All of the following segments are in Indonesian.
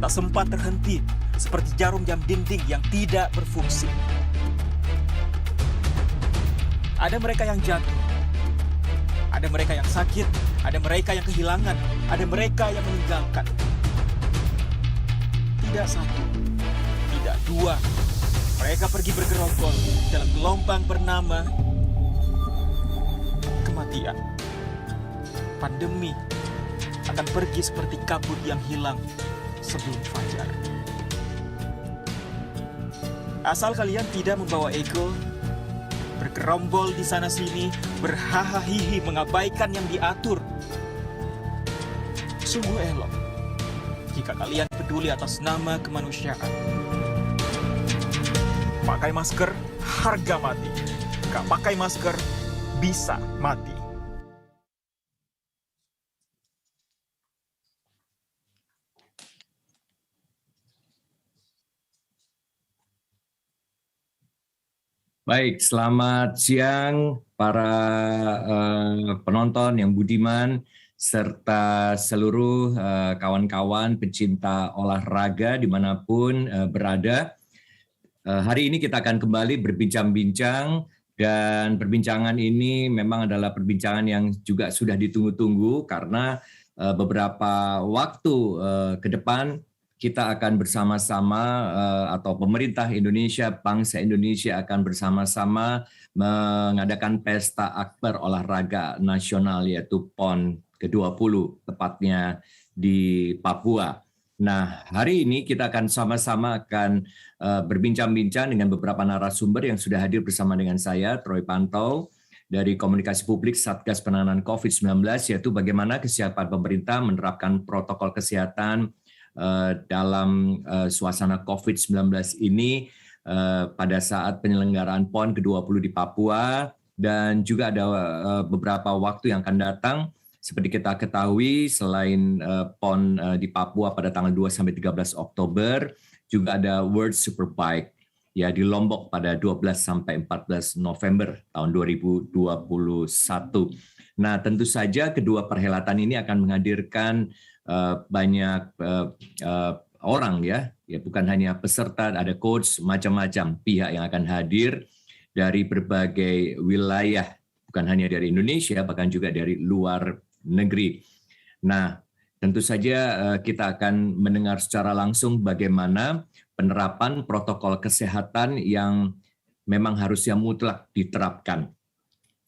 kita sempat terhenti seperti jarum jam dinding yang tidak berfungsi. Ada mereka yang jatuh, ada mereka yang sakit, ada mereka yang kehilangan, ada mereka yang meninggalkan. Tidak satu, tidak dua, mereka pergi bergerombol dalam gelombang bernama kematian. Pandemi akan pergi seperti kabut yang hilang sebelum fajar. Asal kalian tidak membawa ego, bergerombol di sana-sini, berhahaha mengabaikan yang diatur. Sungguh elok jika kalian peduli atas nama kemanusiaan. Pakai masker, harga mati. Gak pakai masker, bisa mati. Baik, selamat siang para penonton yang budiman serta seluruh kawan-kawan pecinta olahraga dimanapun berada. Hari ini kita akan kembali berbincang-bincang dan perbincangan ini memang adalah perbincangan yang juga sudah ditunggu-tunggu karena beberapa waktu ke depan kita akan bersama-sama atau pemerintah Indonesia, bangsa Indonesia akan bersama-sama mengadakan pesta akbar olahraga nasional yaitu PON ke-20 tepatnya di Papua. Nah, hari ini kita akan sama-sama akan berbincang-bincang dengan beberapa narasumber yang sudah hadir bersama dengan saya, Troy Pantau, dari Komunikasi Publik Satgas Penanganan COVID-19, yaitu bagaimana kesiapan pemerintah menerapkan protokol kesehatan dalam suasana COVID-19 ini pada saat penyelenggaraan PON ke-20 di Papua, dan juga ada beberapa waktu yang akan datang. Seperti kita ketahui, selain PON di Papua pada tanggal 2-13 Oktober, juga ada World Superbike ya di Lombok pada 12-14 November tahun 2021. Nah, tentu saja kedua perhelatan ini akan menghadirkan banyak orang ya, bukan hanya peserta, ada coach, macam-macam pihak yang akan hadir dari berbagai wilayah, bukan hanya dari Indonesia, bahkan juga dari luar negeri. Nah, tentu saja kita akan mendengar secara langsung bagaimana penerapan protokol kesehatan yang memang harusnya mutlak diterapkan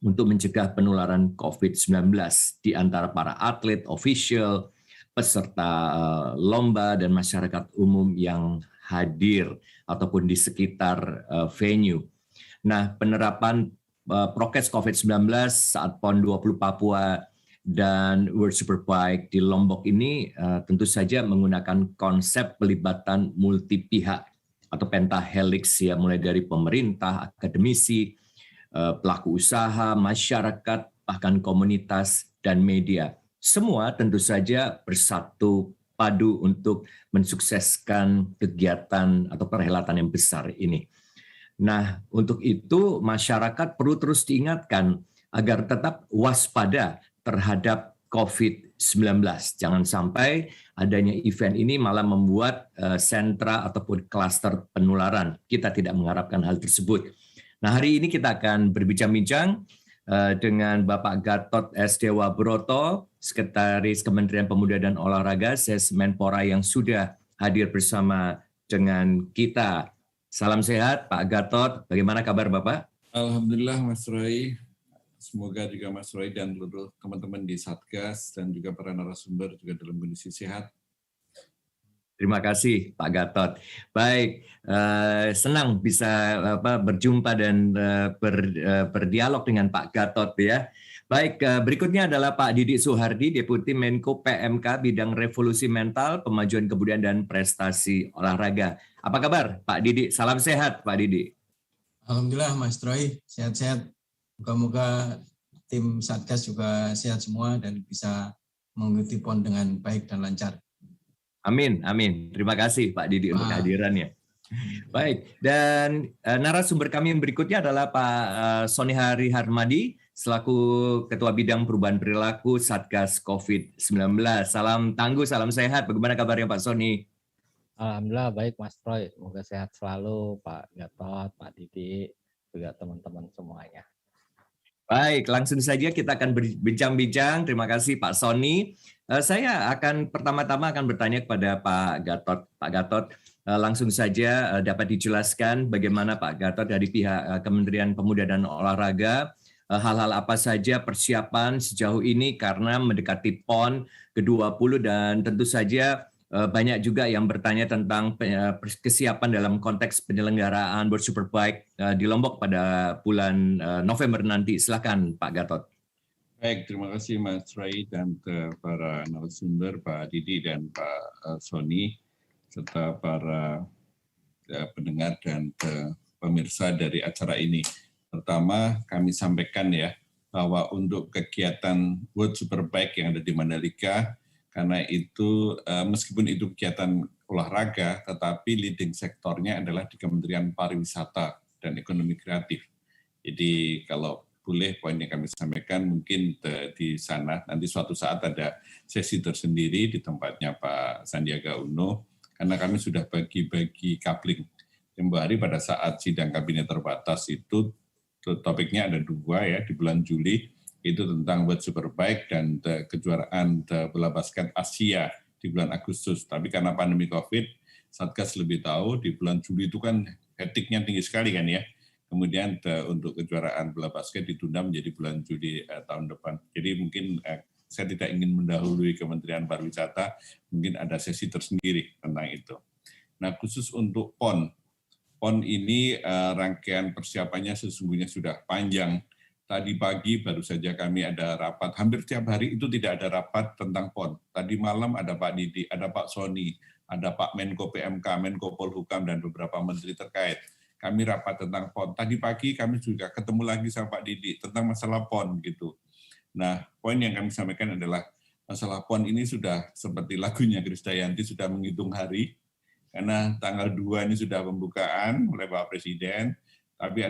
untuk mencegah penularan COVID-19 di antara para atlet, official, peserta lomba, dan masyarakat umum yang hadir ataupun di sekitar venue. Nah, penerapan prokes COVID-19 saat PON 20 Papua dan World Superbike di Lombok ini tentu saja menggunakan konsep pelibatan multi pihak atau pentahelix ya, mulai dari pemerintah, akademisi, pelaku usaha, masyarakat, bahkan komunitas dan media. Semua tentu saja bersatu padu untuk mensukseskan kegiatan atau perhelatan yang besar ini. Nah, untuk itu masyarakat perlu terus diingatkan agar tetap waspada terhadap COVID-19. Jangan sampai adanya event ini malah membuat sentra ataupun klaster penularan. Kita tidak mengharapkan hal tersebut. Nah, hari ini kita akan berbincang-bincang dengan Bapak Gatot S. Dewa Broto, Sekretaris Kementerian Pemuda dan Olahraga, Menpora, yang sudah hadir bersama dengan kita. Salam sehat Pak Gatot, bagaimana kabar Bapak? Alhamdulillah Mas Roy, semoga juga Mas Roy dan seluruh teman-teman di Satgas dan juga para narasumber juga dalam kondisi sehat. Terima kasih Pak Gatot. Baik, senang bisa berjumpa dan berdialog dengan Pak Gatot ya. Baik, berikutnya adalah Pak Didik Soehardi, Deputi Menko PMK Bidang Revolusi Mental, Pemajuan Kebudayaan dan Prestasi Olahraga. Apa kabar Pak Didik? Salam sehat Pak Didik. Alhamdulillah Mas Troy, sehat-sehat. Moga-moga tim Satgas juga sehat semua dan bisa mengikuti PON dengan baik dan lancar. Amin, amin. Terima kasih Pak Didik untuk kehadirannya. Baik, dan narasumber kami yang berikutnya adalah Pak Sony Hari Harmadi, selaku Ketua Bidang Perubahan Perilaku Satgas COVID-19. Salam tangguh, salam sehat. Bagaimana kabarnya Pak Sony? Alhamdulillah baik Mas Troy. Semoga sehat selalu Pak Gatot, Pak Didi, juga teman-teman semuanya. Baik, langsung saja kita akan berbincang-bincang. Terima kasih Pak Sony. Saya akan pertama-tama akan bertanya kepada Pak Gatot. Pak Gatot, langsung saja dapat dijelaskan bagaimana Pak Gatot dari pihak Kementerian Pemuda dan Olahraga, hal-hal apa saja persiapan sejauh ini karena mendekati PON ke-20 dan tentu saja banyak juga yang bertanya tentang kesiapan dalam konteks penyelenggaraan World Superbike di Lombok pada bulan November nanti. Silakan Pak Gatot. Baik, terima kasih Mas Rai dan para narasumber, Pak Didi dan Pak Sony, serta para pendengar dan pemirsa dari acara ini. Pertama, kami sampaikan ya, bahwa untuk kegiatan World Superbike yang ada di Mandalika, karena itu meskipun itu kegiatan olahraga, tetapi leading sektornya adalah di Kementerian Pariwisata dan Ekonomi Kreatif. Jadi kalau boleh poin yang kami sampaikan mungkin di sana nanti suatu saat ada sesi tersendiri di tempatnya Pak Sandiaga Uno, karena kami sudah bagi-bagi coupling. Tempoh hari pada saat sidang kabinet terbatas itu topiknya ada 2 ya di bulan Juli, itu tentang World Superbike dan kejuaraan bola basket Asia di bulan Agustus. Tapi karena pandemi COVID, Satgas lebih tahu di bulan Juli itu kan hektiknya tinggi sekali kan ya. Kemudian untuk kejuaraan bola basket ditunda menjadi bulan Juli tahun depan. Jadi mungkin saya tidak ingin mendahului Kementerian Pariwisata, mungkin ada sesi tersendiri tentang itu. Nah khusus untuk PON ini rangkaian persiapannya sesungguhnya sudah panjang. Tadi pagi baru saja kami ada rapat, hampir tiap hari itu tidak ada rapat tentang PON. Tadi malam ada Pak Didi, ada Pak Sony, ada Pak Menko PMK, Menko Polhukam, dan beberapa menteri terkait. Kami rapat tentang PON. Tadi pagi kami juga ketemu lagi sama Pak Didi tentang masalah PON gitu. Nah, poin yang kami sampaikan adalah masalah PON ini sudah seperti lagunya Krisdayanti sudah menghitung hari, karena tanggal 2 ini sudah pembukaan oleh Pak Presiden, tapi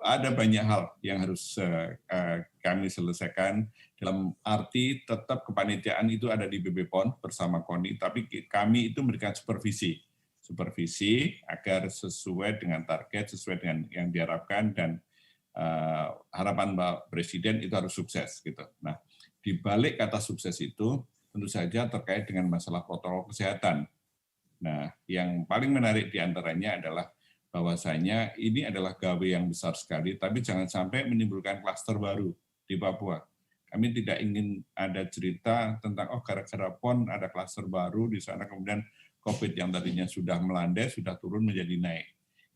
ada banyak hal yang harus kami selesaikan dalam arti tetap kepanitiaan itu ada di BB-PON bersama KONI, tapi kami itu memberikan supervisi agar sesuai dengan target, sesuai dengan yang diharapkan, dan harapan Pak Presiden itu harus sukses gitu. Nah, di balik kata sukses itu tentu saja terkait dengan masalah protokol kesehatan. Nah, yang paling menarik diantaranya adalah bahwasanya ini adalah gawe yang besar sekali, tapi jangan sampai menimbulkan klaster baru di Papua. Kami tidak ingin ada cerita tentang, gara-gara PON ada klaster baru di sana, kemudian COVID yang tadinya sudah melandai, sudah turun menjadi naik.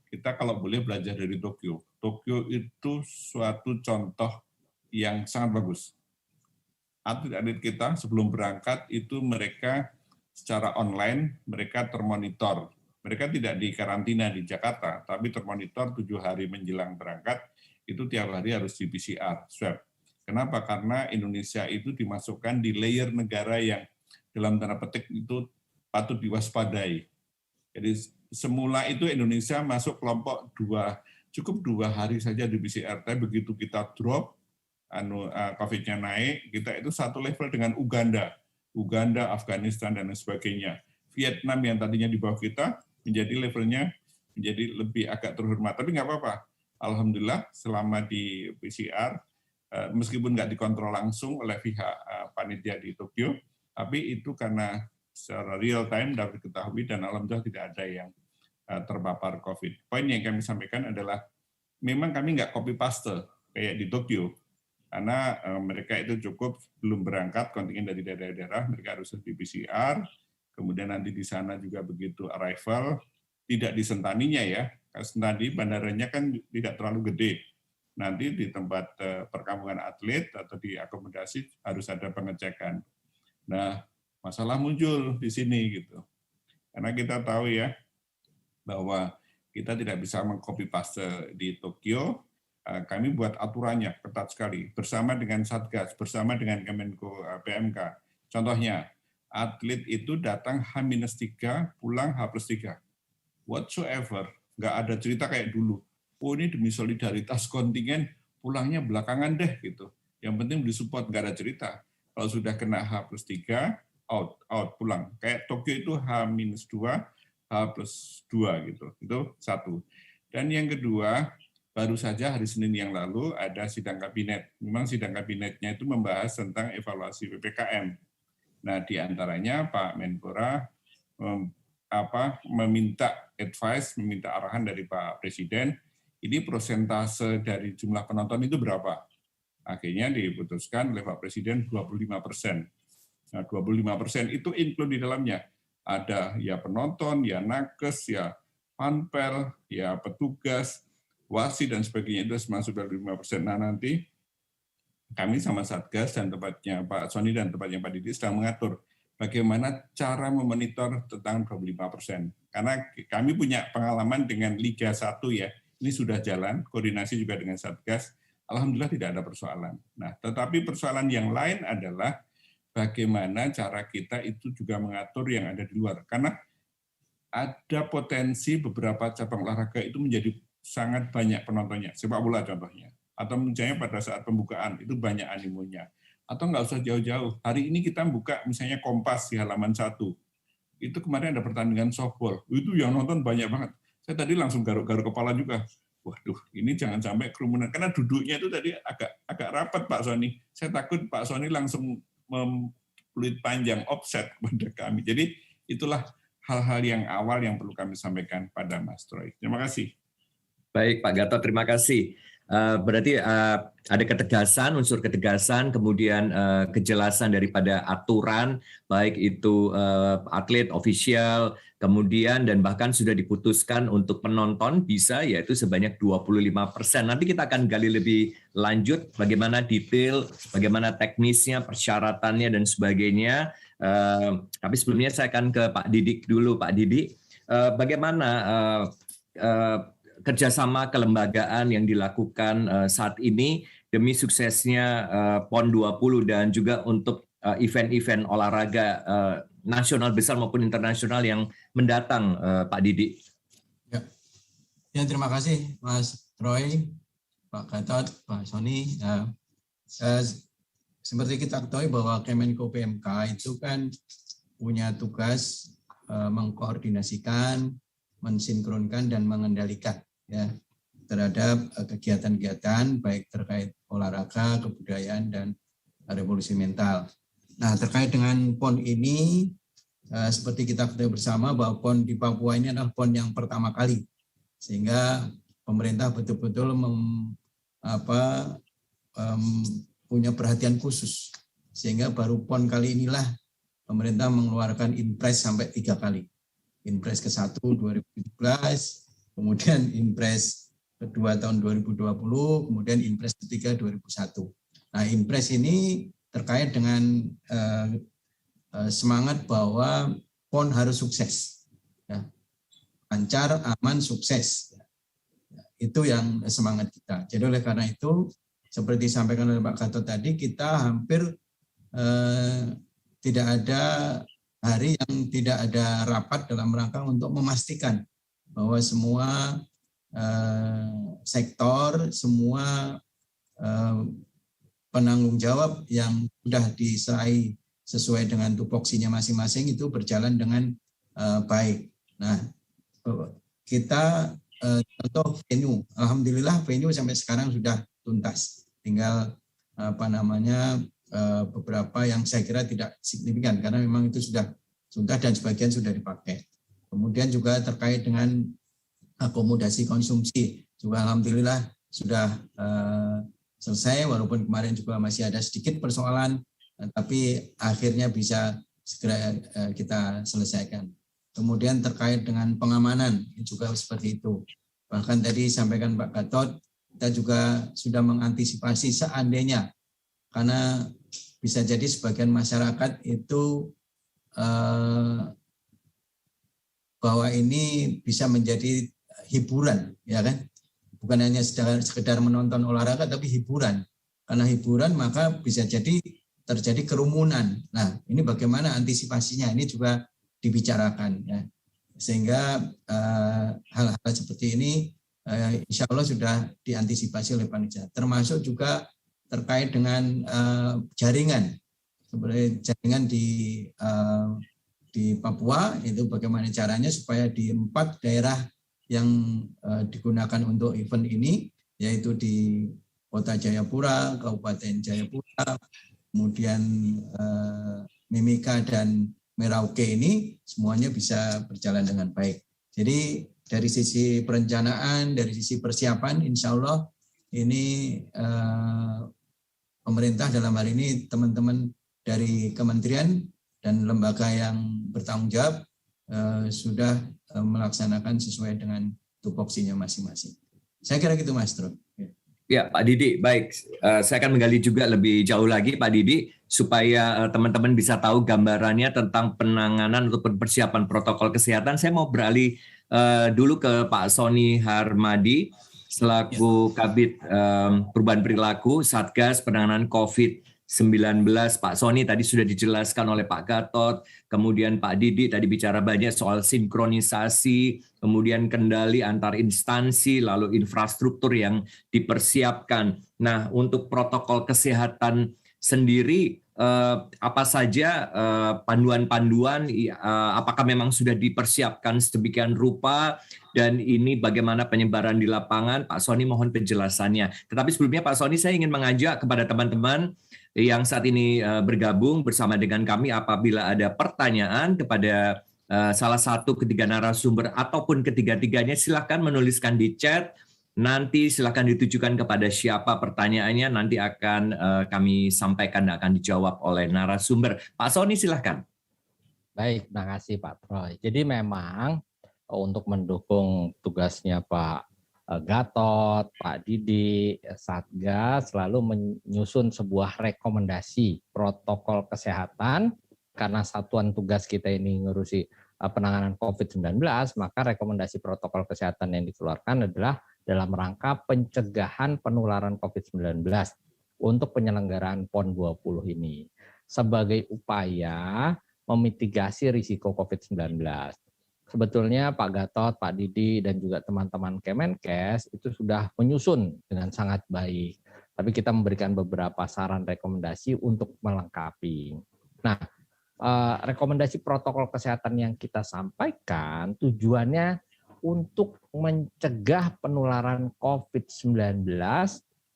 Kita kalau boleh belajar dari Tokyo. Tokyo itu suatu contoh yang sangat bagus. Atlet-atlet kita sebelum berangkat itu mereka secara online, mereka termonitor. Mereka tidak di karantina di Jakarta, tapi termonitor 7 hari menjelang berangkat, itu tiap hari harus di PCR, swab. Kenapa? Karena Indonesia itu dimasukkan di layer negara yang dalam tanda petik itu patut diwaspadai. Jadi semula itu Indonesia masuk kelompok 2, cukup 2 hari saja di PCR, tapi begitu kita drop, COVID-nya naik, kita itu satu level dengan Uganda, Afghanistan, dan sebagainya. Vietnam yang tadinya di bawah kita, menjadi levelnya menjadi lebih agak terhormat. Tapi nggak apa-apa. Alhamdulillah selama di PCR, meskipun nggak dikontrol langsung oleh pihak panitia di Tokyo, tapi itu karena secara real time dapat diketahui dan alhamdulillah tidak ada yang terpapar COVID. Poin yang kami sampaikan adalah memang kami nggak copy paste kayak di Tokyo, karena mereka itu cukup belum berangkat kontingen dari daerah-daerah, mereka harus di PCR. Kemudian nanti di sana juga begitu arrival, tidak disentaninya ya, sentani bandaranya kan tidak terlalu gede. Nanti di tempat perkampungan atlet atau di akomodasi harus ada pengecekan. Nah, masalah muncul di sini gitu. Karena kita tahu ya, bahwa kita tidak bisa mengcopy paste di Tokyo, kami buat aturannya ketat sekali, bersama dengan Satgas, bersama dengan Kemenko PMK. Contohnya, atlet itu datang H-3, pulang H+3. Whatsoever, nggak ada cerita kayak dulu. Oh ini demi solidaritas kontingen, pulangnya belakangan deh gitu. Yang penting disupport, nggak ada cerita. Kalau sudah kena H+3, out, pulang. Kayak Tokyo itu H-2, H+2 gitu. Itu satu. Dan yang kedua, baru saja hari Senin yang lalu ada sidang kabinet. Memang sidang kabinetnya itu membahas tentang evaluasi PPKM. Nah, di antaranya Pak Menpora meminta advice, meminta arahan dari Pak Presiden, ini persentase dari jumlah penonton itu berapa? Akhirnya diputuskan oleh Pak Presiden 25%. Nah, 25% itu include di dalamnya. Ada ya penonton, ya nakes, ya panpel, ya petugas, wasit dan sebagainya, itu masuk dari 5%. Nah, nanti kami sama Satgas dan tempatnya Pak Sony dan tempatnya Pak Didi sedang mengatur bagaimana cara memonitor tentang 25%. Karena kami punya pengalaman dengan Liga 1 ya, ini sudah jalan, koordinasi juga dengan Satgas, alhamdulillah tidak ada persoalan. Nah, tetapi persoalan yang lain adalah bagaimana cara kita itu juga mengatur yang ada di luar. Karena ada potensi beberapa cabang olahraga itu menjadi sangat banyak penontonnya, sepak bola contohnya, atau misalnya pada saat pembukaan itu banyak animonya, atau nggak usah jauh-jauh. Hari ini kita buka misalnya Kompas di halaman 1, itu kemarin ada pertandingan softball, itu yang nonton banyak banget. Saya tadi langsung garuk-garuk kepala juga, waduh ini jangan sampai kerumunan, karena duduknya itu tadi agak rapat Pak Sony. Saya takut Pak Sony langsung peluit panjang offset kepada kami. Jadi itulah hal-hal yang awal yang perlu kami sampaikan pada Mas Troy. Terima kasih. Baik Pak Gatot, terima kasih. Berarti ada ketegasan, unsur ketegasan, kemudian kejelasan daripada aturan, baik itu atlet, ofisial, kemudian dan bahkan sudah diputuskan untuk penonton bisa yaitu sebanyak 25%. Nanti kita akan gali lebih lanjut bagaimana detail, bagaimana teknisnya, persyaratannya dan sebagainya. Tapi sebelumnya saya akan ke Pak Didik dulu. Pak Didik, bagaimana kerjasama kelembagaan yang dilakukan saat ini demi suksesnya PON 20 dan juga untuk event-event olahraga nasional besar maupun internasional yang mendatang, Pak Didi. Ya, terima kasih Mas Troy, Pak Gatot, Pak Sony. Seperti kita ketahui bahwa Kemenko PMK itu kan punya tugas mengkoordinasikan, mensinkronkan dan mengendalikan ya terhadap kegiatan-kegiatan baik terkait olahraga, kebudayaan dan revolusi mental. Nah, terkait dengan PON ini seperti kita ketahui bersama bahwa PON di Papua ini adalah PON yang pertama kali, sehingga pemerintah betul-betul punya perhatian khusus, sehingga baru PON kali inilah pemerintah mengeluarkan Inpres sampai 3 kali. Inpres ke-1 2017, kemudian Inpres kedua tahun 2020, kemudian Inpres ketiga 2001. Nah, Inpres ini terkait dengan semangat bahwa PON harus sukses, ya. Lancar, aman, sukses. Itu yang semangat kita. Jadi oleh karena itu, seperti disampaikan oleh Pak Gatot tadi, kita hampir tidak ada hari yang tidak ada rapat dalam rangka untuk memastikan bahwa semua sektor, semua penanggung jawab yang sudah diserahi sesuai dengan tupoksinya masing-masing itu berjalan dengan baik. Nah, kita contoh venue, alhamdulillah venue sampai sekarang sudah tuntas. Tinggal beberapa yang saya kira tidak signifikan karena memang itu sudah dan sebagian sudah dipakai. Kemudian juga terkait dengan akomodasi konsumsi juga alhamdulillah sudah selesai, walaupun kemarin juga masih ada sedikit persoalan, tapi akhirnya bisa segera kita selesaikan. Kemudian terkait dengan pengamanan juga seperti itu. Bahkan tadi sampaikan Pak Gatot, kita juga sudah mengantisipasi seandainya, karena bisa jadi sebagian masyarakat itu bahwa ini bisa menjadi hiburan, ya kan? Bukan hanya sekedar menonton olahraga, tapi hiburan. Karena hiburan maka bisa jadi terjadi kerumunan. Nah, ini bagaimana antisipasinya? Ini juga dibicarakan, ya. Sehingga hal-hal seperti ini insya Allah sudah diantisipasi oleh panitia. Termasuk juga terkait dengan jaringan, seperti jaringan di di Papua, itu bagaimana caranya supaya di 4 daerah yang digunakan untuk event ini, yaitu di Kota Jayapura, Kabupaten Jayapura, kemudian Mimika dan Merauke ini semuanya bisa berjalan dengan baik. Jadi dari sisi perencanaan, dari sisi persiapan, insya Allah ini pemerintah dalam hal ini teman-teman dari kementerian dan lembaga yang bertanggung jawab sudah melaksanakan sesuai dengan tupoksinya masing-masing. Saya kira gitu, Mas Tro. Ya, Pak Didi, baik. Saya akan menggali juga lebih jauh lagi, Pak Didi, supaya teman-teman bisa tahu gambarannya tentang penanganan ataupun persiapan protokol kesehatan. Saya mau beralih dulu ke Pak Sony Harmadi, selaku Kabid Perubahan Perilaku Satgas Penanganan COVID-19. Pak Sony tadi sudah dijelaskan oleh Pak Gatot, kemudian Pak Didi tadi bicara banyak soal sinkronisasi, kemudian kendali antar instansi, lalu infrastruktur yang dipersiapkan. Nah, untuk protokol kesehatan sendiri, apa saja panduan-panduan, apakah memang sudah dipersiapkan sedemikian rupa, dan ini bagaimana penyebaran di lapangan? Pak Sony mohon penjelasannya. Tetapi sebelumnya Pak Sony, saya ingin mengajak kepada teman-teman yang saat ini bergabung bersama dengan kami, apabila ada pertanyaan kepada salah satu ketiga narasumber ataupun ketiga-tiganya, silakan menuliskan di chat. Nanti silakan ditujukan kepada siapa pertanyaannya, nanti akan kami sampaikan dan akan dijawab oleh narasumber. Pak Sony, silakan. Baik, terima kasih Pak Troy. Jadi memang untuk mendukung tugasnya Pak Gatot, Pak Didi, Satgas selalu menyusun sebuah rekomendasi protokol kesehatan, karena satuan tugas kita ini ngurusi penanganan COVID-19, maka rekomendasi protokol kesehatan yang dikeluarkan adalah dalam rangka pencegahan penularan COVID-19 untuk penyelenggaraan PON 20 ini sebagai upaya memitigasi risiko COVID-19. Sebetulnya Pak Gatot, Pak Didi, dan juga teman-teman Kemenkes itu sudah menyusun dengan sangat baik. Tapi kita memberikan beberapa saran rekomendasi untuk melengkapi. Nah, rekomendasi protokol kesehatan yang kita sampaikan tujuannya untuk mencegah penularan COVID-19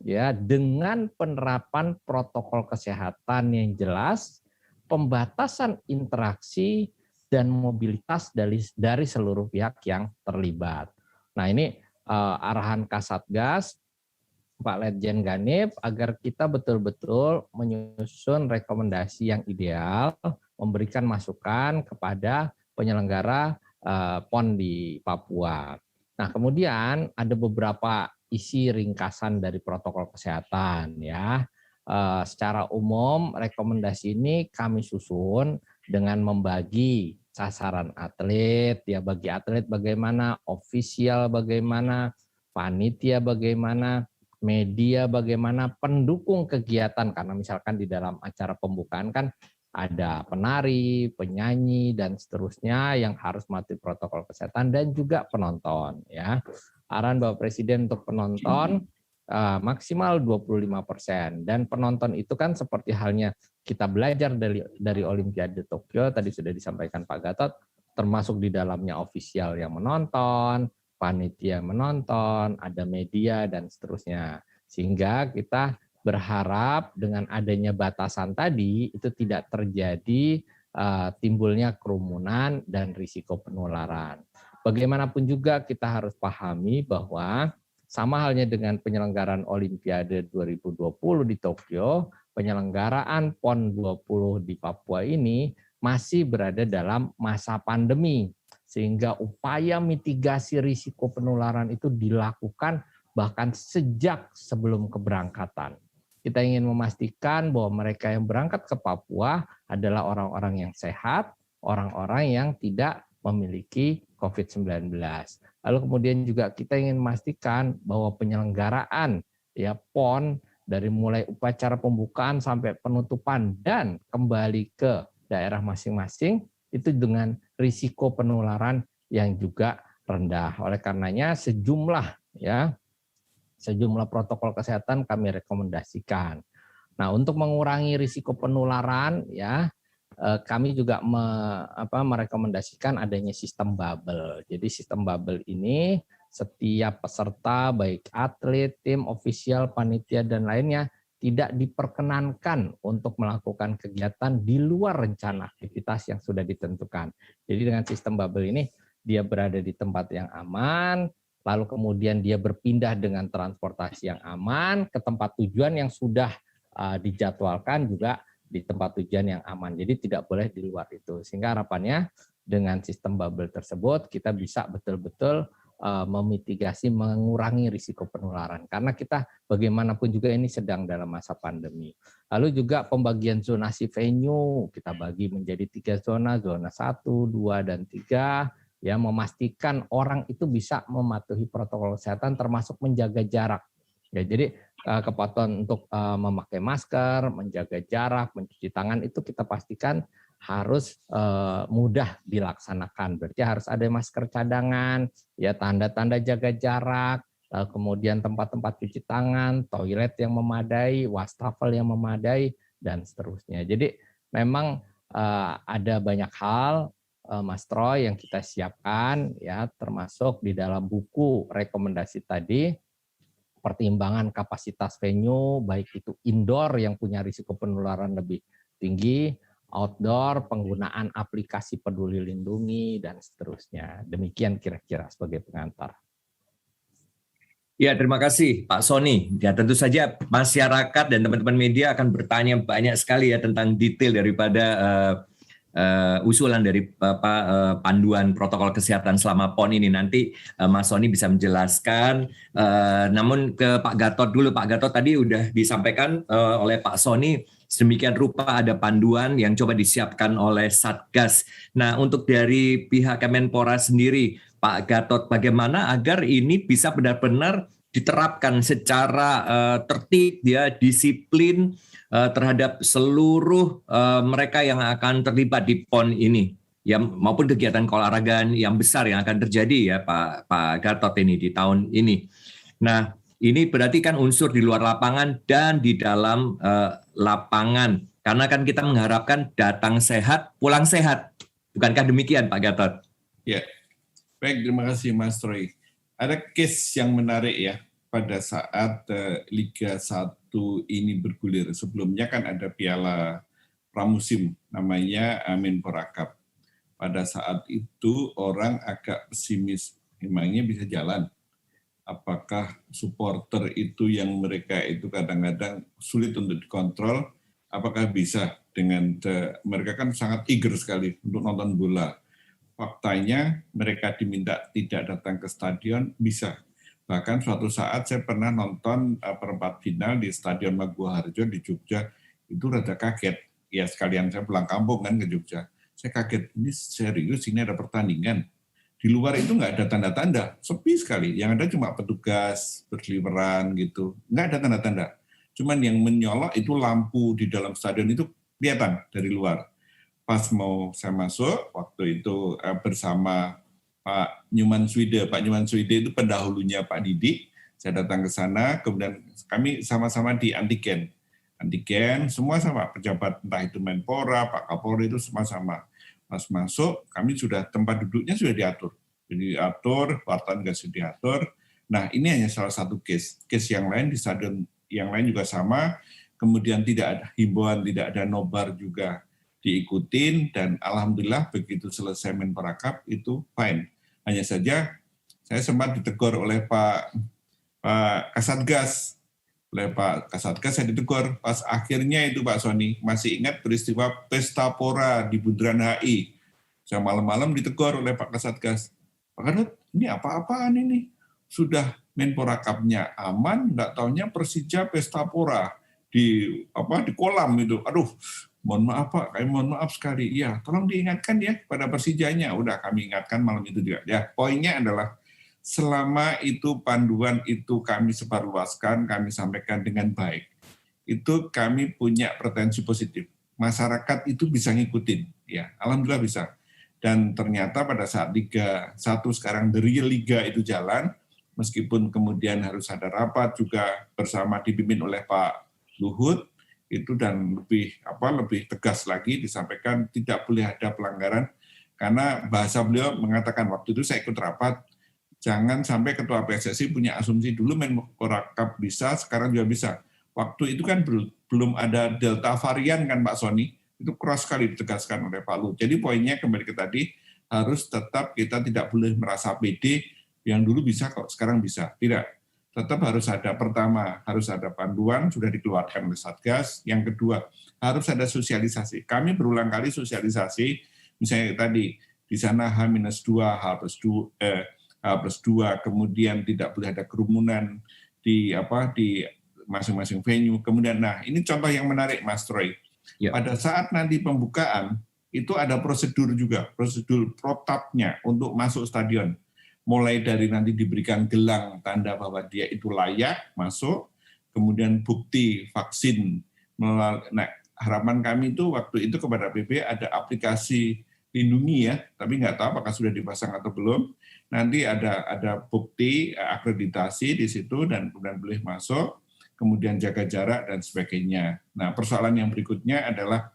ya, dengan penerapan protokol kesehatan yang jelas, pembatasan interaksi dan mobilitas dari seluruh pihak yang terlibat. Nah, ini arahan Kasatgas, Pak Letjen Ganip, agar kita betul-betul menyusun rekomendasi yang ideal, memberikan masukan kepada penyelenggara PON di Papua. Nah, kemudian ada beberapa isi ringkasan dari protokol kesehatan ya. Secara umum rekomendasi ini kami susun dengan membagi sasaran atlet, ya bagi atlet bagaimana, ofisial bagaimana, panitia bagaimana, media bagaimana, pendukung kegiatan, karena misalkan di dalam acara pembukaan kan ada penari, penyanyi, dan seterusnya yang harus mematuhi protokol kesehatan, dan juga penonton. Ya, arahan Bapak Presiden untuk penonton maksimal 25%, dan penonton itu kan seperti halnya kita belajar dari Olimpiade Tokyo, tadi sudah disampaikan Pak Gatot, termasuk di dalamnya ofisial yang menonton, panitia menonton, ada media, dan seterusnya. Sehingga kita berharap dengan adanya batasan tadi itu tidak terjadi timbulnya kerumunan dan risiko penularan. Bagaimanapun juga kita harus pahami bahwa sama halnya dengan penyelenggaraan Olimpiade 2020 di Tokyo, penyelenggaraan PON 20 di Papua ini masih berada dalam masa pandemi, sehingga upaya mitigasi risiko penularan itu dilakukan bahkan sejak sebelum keberangkatan. Kita ingin memastikan bahwa mereka yang berangkat ke Papua adalah orang-orang yang sehat, orang-orang yang tidak memiliki COVID-19. Lalu kemudian juga kita ingin memastikan bahwa penyelenggaraan ya PON dari mulai upacara pembukaan sampai penutupan dan kembali ke daerah masing-masing itu dengan risiko penularan yang juga rendah. Oleh karenanya sejumlah protokol kesehatan kami rekomendasikan. Nah, untuk mengurangi risiko penularan ya kami juga merekomendasikan adanya sistem bubble. Jadi sistem bubble ini setiap peserta baik atlet, tim, ofisial, panitia dan lainnya tidak diperkenankan untuk melakukan kegiatan di luar rencana aktivitas yang sudah ditentukan. Jadi dengan sistem bubble ini dia berada di tempat yang aman, lalu kemudian dia berpindah dengan transportasi yang aman ke tempat tujuan yang sudah dijadwalkan juga di tempat tujuan yang aman. Jadi tidak boleh di luar itu. Sehingga harapannya dengan sistem bubble tersebut kita bisa betul-betul memitigasi, mengurangi risiko penularan. Karena kita bagaimanapun juga ini sedang dalam masa pandemi. Lalu juga pembagian zonasi venue, kita bagi menjadi 3 zona, zona 1, 2, dan 3, ya, memastikan orang itu bisa mematuhi protokol kesehatan termasuk menjaga jarak. Ya, jadi kepatuhan untuk memakai masker, menjaga jarak, mencuci tangan itu kita pastikan harus mudah dilaksanakan. Berarti harus ada masker cadangan, ya, tanda-tanda jaga jarak, kemudian tempat-tempat cuci tangan, toilet yang memadai, wastafel yang memadai, dan seterusnya. Jadi memang ada banyak hal, Mas Troy, yang kita siapkan, ya, termasuk di dalam buku rekomendasi tadi, pertimbangan kapasitas venue, baik itu indoor yang punya risiko penularan lebih tinggi, outdoor, penggunaan aplikasi Peduli Lindungi, dan seterusnya. Demikian kira-kira sebagai pengantar. Ya, terima kasih Pak Sony. Ya, tentu saja masyarakat dan teman-teman media akan bertanya banyak sekali ya tentang detail daripada usulan dari panduan protokol kesehatan selama PON ini. Nanti Mas Sony bisa menjelaskan. Namun ke Pak Gatot dulu. Pak Gatot tadi udah disampaikan oleh Pak Sony, sedemikian rupa ada panduan yang coba disiapkan oleh Satgas. Nah, untuk dari pihak Kemenpora sendiri, Pak Gatot, bagaimana agar ini bisa benar-benar diterapkan secara tertib, ya, disiplin terhadap seluruh mereka yang akan terlibat di PON ini, ya, maupun kegiatan keolahragaan yang besar yang akan terjadi, ya, Pak Gatot, ini di tahun ini. Nah, ini berarti kan unsur di luar lapangan dan di dalam lapangan, karena kan kita mengharapkan datang sehat, pulang sehat. Bukankah demikian, Pak Gatot? Ya, baik, terima kasih Mas Troy. Ada case yang menarik ya, pada saat Liga 1 ini bergulir. Sebelumnya kan ada Piala Pramusim, namanya Menpora Cup. Pada saat itu orang agak pesimis, memangnya bisa jalan. Apakah supporter itu yang mereka itu kadang-kadang sulit untuk dikontrol, apakah bisa dengan mereka kan sangat eager sekali untuk nonton bola. Faktanya mereka diminta tidak datang ke stadion, bisa. Bahkan suatu saat saya pernah nonton perempat final di Stadion Maguwoharjo di Jogja, itu rada kaget. Ya sekalian saya pulang kampung kan ke Jogja. Saya kaget, ini serius, ini ada pertandingan. Di luar itu nggak ada tanda-tanda, sepi sekali. Yang ada cuma petugas berseliweran gitu, nggak ada tanda-tanda. Cuman yang menyolok itu lampu di dalam stadion itu kelihatan dari luar. Pas mau saya masuk, waktu itu bersama Pak Nyoman Swide. Pak Nyoman Swide itu pendahulunya Pak Didi. Saya datang ke sana, kemudian kami sama-sama di antigen. Antigen, semua sama, pejabat entah itu Menpora, Pak Kapolri itu semua sama. Pas masuk, kami sudah, tempat duduknya sudah diatur. Jadi diatur, wartawan juga sudah diatur. Nah, ini hanya salah satu case. Case yang lain di stadion yang lain juga sama, kemudian tidak ada himbauan, tidak ada nobar juga diikutin, dan alhamdulillah begitu selesai Menpora Cup itu fine. Hanya saja saya sempat ditegur oleh Pak Kasatgas. Oleh Pak Kasatgas saya ditegur pas akhirnya itu Pak Sony, masih ingat peristiwa Pesta Pora di Bundaran HI. Saya malam-malam ditegur oleh Pak Kasatgas. Pak Gatot, ini apa-apaan ini? Sudah Menpora Cup-nya aman, nggak taunya Persija Pesta Pora di kolam itu. Aduh, mohon maaf Pak, kami mohon maaf sekali. Iya, tolong diingatkan ya pada Persijanya. Udah kami ingatkan malam itu juga. Ya, poinnya adalah selama itu panduan itu kami sebarluaskan, kami sampaikan dengan baik. Itu kami punya pretensi positif. Masyarakat itu bisa ngikutin. Ya, alhamdulillah bisa. Dan ternyata pada saat Liga 1 sekarang the real Liga itu jalan, meskipun kemudian harus ada rapat juga bersama dipimpin oleh Pak Luhut, itu, dan lebih tegas lagi disampaikan tidak boleh ada pelanggaran, karena bahasa beliau mengatakan waktu itu saya ikut rapat, jangan sampai ketua PSSI punya asumsi dulu Menpora Cup bisa, sekarang juga bisa. Waktu itu kan belum ada Delta varian kan Pak Sony, itu keras sekali ditegaskan oleh Pak Luhut. Jadi poinnya kembali ke tadi, harus tetap kita tidak boleh merasa pede, yang dulu bisa kok sekarang bisa. Tidak, tetap harus ada, pertama harus ada panduan sudah dikeluarkan oleh Satgas, yang kedua harus ada sosialisasi. Kami berulang kali sosialisasi, misalnya tadi di sana H-2, H+2, kemudian tidak boleh ada kerumunan di masing-masing venue. Kemudian, nah ini contoh yang menarik Mas Troy. Ya. Pada saat nanti pembukaan itu ada prosedur juga, prosedur protapnya untuk masuk stadion. Mulai dari nanti diberikan gelang tanda bahwa dia itu layak masuk, kemudian bukti vaksin. Nah, harapan kami itu waktu itu kepada PB ada aplikasi lindungi ya, tapi nggak tahu apakah sudah dipasang atau belum. Nanti ada bukti akreditasi di situ dan kemudian boleh masuk, kemudian jaga jarak dan sebagainya. Nah, persoalan yang berikutnya adalah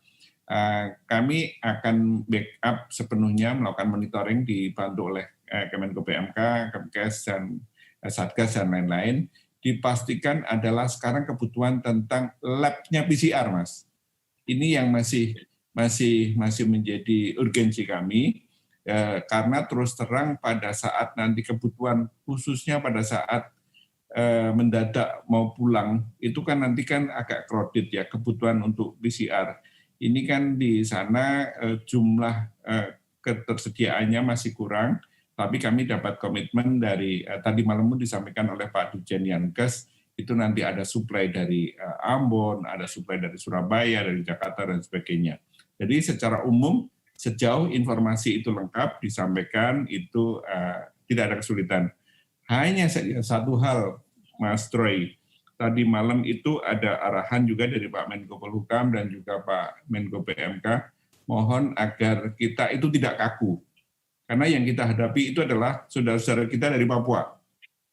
kami akan backup sepenuhnya, melakukan monitoring dibantu oleh Kemenko PMK, Kemkes, dan Satgas, dan lain-lain. Dipastikan adalah sekarang kebutuhan tentang lab-nya PCR, Mas. Ini yang masih menjadi urgensi kami, karena terus terang pada saat nanti kebutuhan, khususnya pada saat mendadak mau pulang, itu kan nanti kan agak crowded ya, kebutuhan untuk PCR. Ini kan di sana jumlah ketersediaannya masih kurang, tapi kami dapat komitmen dari tadi malam pun disampaikan oleh Pak Dirjen Yankes, itu nanti ada suplai dari Ambon, ada suplai dari Surabaya, dari Jakarta, dan sebagainya. Jadi secara umum, sejauh informasi itu lengkap disampaikan, itu tidak ada kesulitan. Hanya saja satu hal, Mas Troy, tadi malam itu ada arahan juga dari Pak Menko Polhukam dan juga Pak Menko PMK, mohon agar kita itu tidak kaku. Karena yang kita hadapi itu adalah saudara-saudara kita dari Papua.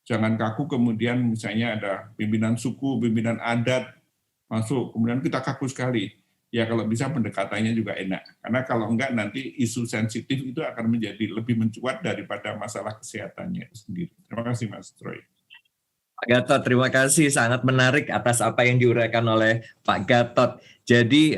Jangan kaku, kemudian misalnya ada pimpinan suku, pimpinan adat masuk, kemudian kita kaku sekali. Ya kalau bisa pendekatannya juga enak. Karena kalau enggak nanti isu sensitif itu akan menjadi lebih mencuat daripada masalah kesehatannya itu sendiri. Terima kasih Mas Troy. Pak Gatot, terima kasih, sangat menarik atas apa yang diuraikan oleh Pak Gatot. Jadi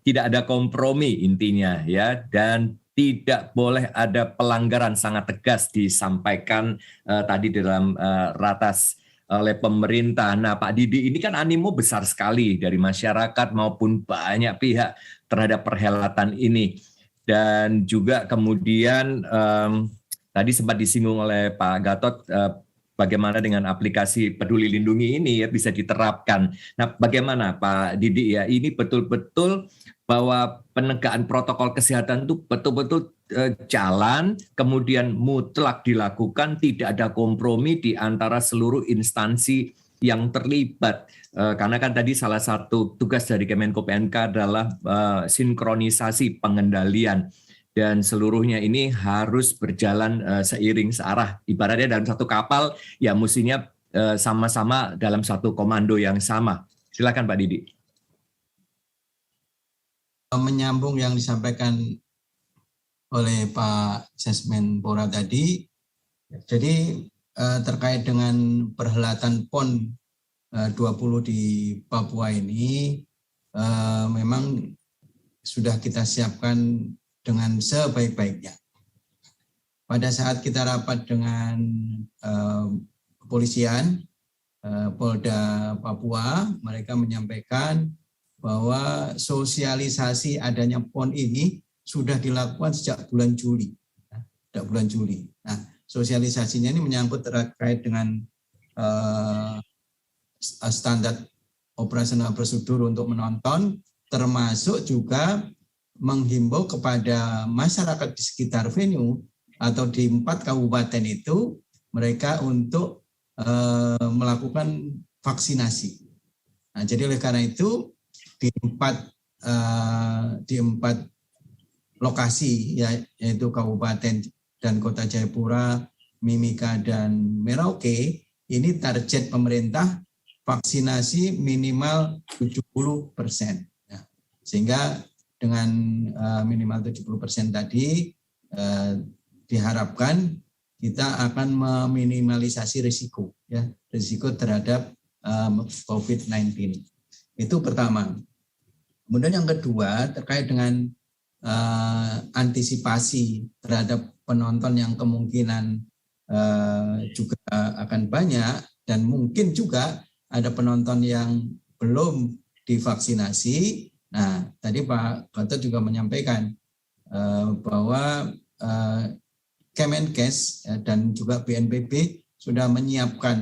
tidak ada kompromi intinya ya, dan tidak boleh ada pelanggaran, sangat tegas disampaikan tadi dalam ratas oleh pemerintah. Nah, Pak Didi, ini kan animo besar sekali dari masyarakat maupun banyak pihak terhadap perhelatan ini. Dan juga kemudian tadi sempat disinggung oleh Pak Gatot, bagaimana dengan aplikasi Peduli Lindungi ini ya bisa diterapkan. Nah, bagaimana Pak Didi ya, ini betul-betul bahwa penegakan protokol kesehatan itu betul-betul jalan, kemudian mutlak dilakukan, tidak ada kompromi di antara seluruh instansi yang terlibat. Karena kan tadi salah satu tugas dari Kemenko PMK adalah sinkronisasi pengendalian. Dan seluruhnya ini harus berjalan seiring searah. Ibaratnya dalam satu kapal, ya mestinya sama-sama dalam satu komando yang sama. Silakan Pak Didi. Menyambung yang disampaikan oleh Pak Sesmenpora tadi, jadi terkait dengan perhelatan PON 20 di Papua ini, memang sudah kita siapkan dengan sebaik-baiknya. Pada saat kita rapat dengan kepolisian, Polda Papua, mereka menyampaikan bahwa sosialisasi adanya PON ini sudah dilakukan sejak bulan Juli. Nah, sosialisasinya ini menyangkut terkait dengan standar operasional prosedur untuk menonton, termasuk juga menghimbau kepada masyarakat di sekitar venue atau di 4 kabupaten itu mereka untuk melakukan vaksinasi. Nah, jadi oleh karena itu di empat lokasi yaitu Kabupaten dan Kota Jayapura, Mimika dan Merauke, ini target pemerintah vaksinasi minimal 70%. Nah, sehingga dengan minimal 70% tadi diharapkan kita akan meminimalisasi risiko, ya, risiko terhadap COVID-19. Itu pertama. Kemudian yang kedua terkait dengan antisipasi terhadap penonton yang kemungkinan juga akan banyak dan mungkin juga ada penonton yang belum divaksinasi. Nah, tadi Pak Gatot juga menyampaikan bahwa Kemenkes dan juga BNPB sudah menyiapkan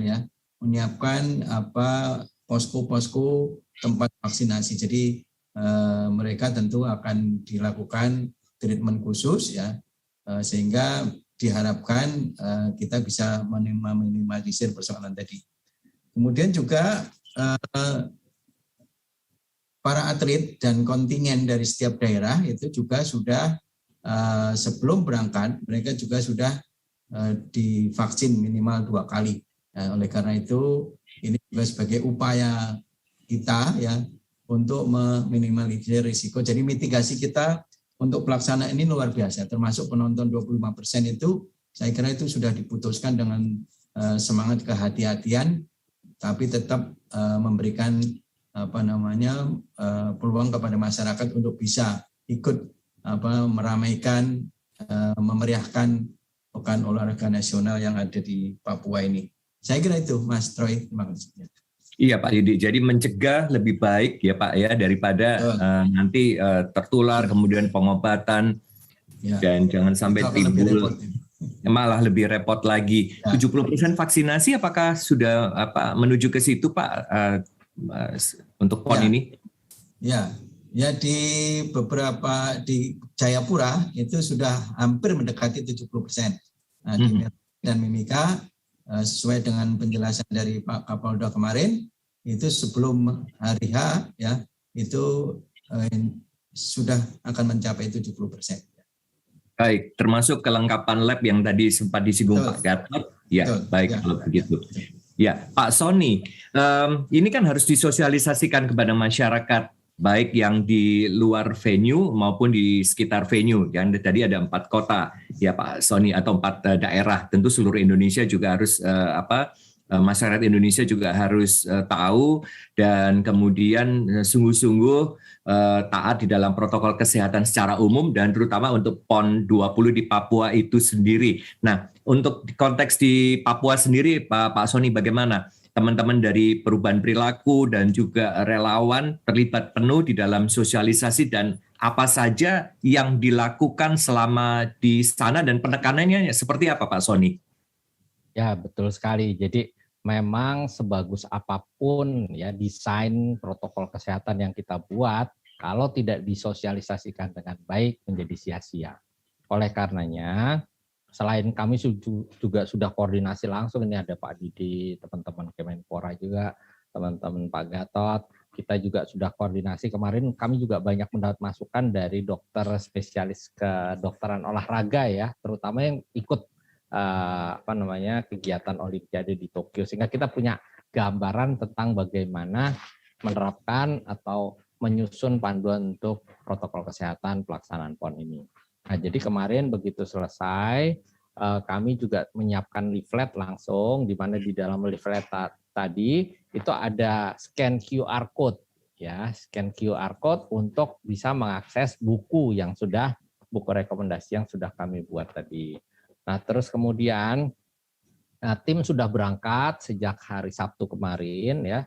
posko-posko tempat vaksinasi. Jadi mereka tentu akan dilakukan treatment khusus ya, sehingga diharapkan kita bisa meminimalisir persoalan tadi. Kemudian juga para atlet dan kontingen dari setiap daerah itu juga sudah sebelum berangkat mereka juga sudah divaksin minimal 2 kali. Oleh karena itu ini juga sebagai upaya kita ya untuk meminimalisir risiko. Jadi mitigasi kita untuk pelaksanaan ini luar biasa. Termasuk penonton 25% itu saya kira itu sudah diputuskan dengan semangat kehati-hatian, tapi tetap memberikan peluang kepada masyarakat untuk bisa ikut meramaikan, memeriahkan Pekan Olahraga Nasional yang ada di Papua ini. Saya kira itu, Mas Troy. Terima kasih. Iya Pak Didi, jadi mencegah lebih baik ya Pak ya daripada nanti tertular kemudian pengobatan ya. Dan jangan sampai timbul malah lebih repot lagi. Ya. 70% vaksinasi apakah sudah menuju ke situ Pak untuk PON ini? Ya di beberapa di Jayapura itu sudah hampir mendekati 70%. Nah, di dan Mimika sesuai dengan penjelasan dari Pak Kapolda kemarin, itu sebelum hari H ya itu sudah akan mencapai 70%. Baik, termasuk kelengkapan lab yang tadi sempat disinggung Pak Gatot. Ya, baik ya. Kalau begitu. Ya, Pak Sony, ini kan harus disosialisasikan kepada masyarakat, baik yang di luar venue maupun di sekitar venue. Yang tadi ada 4 kota, ya Pak Sony, atau 4 daerah. Tentu seluruh Indonesia juga harus masyarakat Indonesia juga harus tahu dan kemudian sungguh-sungguh taat di dalam protokol kesehatan secara umum dan terutama untuk PON 20 di Papua itu sendiri. Nah, untuk konteks di Papua sendiri, Pak Sony, bagaimana? Teman-teman dari perubahan perilaku dan juga relawan terlibat penuh di dalam sosialisasi dan apa saja yang dilakukan selama di sana dan penekanannya seperti apa Pak Sony? Ya, betul sekali. Jadi memang sebagus apapun ya desain protokol kesehatan yang kita buat, kalau tidak disosialisasikan dengan baik menjadi sia-sia. Oleh karenanya, selain kami juga sudah koordinasi langsung, ini ada Pak Didi, teman-teman Kemenpora juga, teman-teman Pak Gatot, kita juga sudah koordinasi. Kemarin kami juga banyak mendapat masukan dari dokter spesialis kedokteran olahraga ya, terutama yang ikut kegiatan Olimpiade di Tokyo, sehingga kita punya gambaran tentang bagaimana menerapkan atau menyusun panduan untuk protokol kesehatan pelaksanaan PON ini. Nah, jadi kemarin begitu selesai, kami juga menyiapkan leaflet langsung, di mana di dalam leaflet tadi itu ada scan QR code, ya, scan QR code untuk bisa mengakses buku rekomendasi yang sudah kami buat tadi. Nah, terus kemudian tim sudah berangkat sejak hari Sabtu kemarin, ya.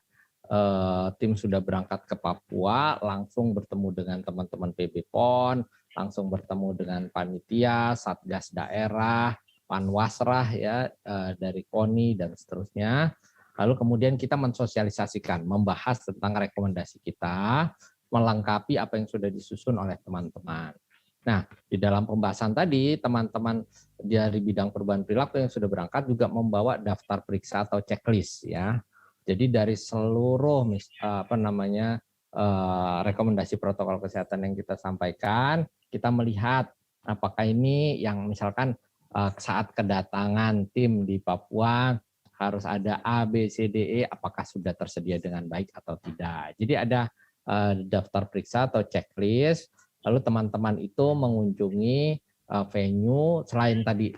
Tim sudah berangkat ke Papua, langsung bertemu dengan teman-teman PB PON, langsung bertemu dengan panitia, satgas daerah, panwasrah ya dari KONI dan seterusnya. Lalu kemudian kita mensosialisasikan, membahas tentang rekomendasi kita, melengkapi apa yang sudah disusun oleh teman-teman. Nah, di dalam pembahasan tadi, teman-teman dari bidang perubahan perilaku yang sudah berangkat juga membawa daftar periksa atau checklist ya. Jadi dari seluruh rekomendasi protokol kesehatan yang kita sampaikan, kita melihat apakah ini yang misalkan saat kedatangan tim di Papua harus ada A, B, C, D, E, apakah sudah tersedia dengan baik atau tidak. Jadi ada daftar periksa atau checklist, lalu teman-teman itu mengunjungi venue, selain tadi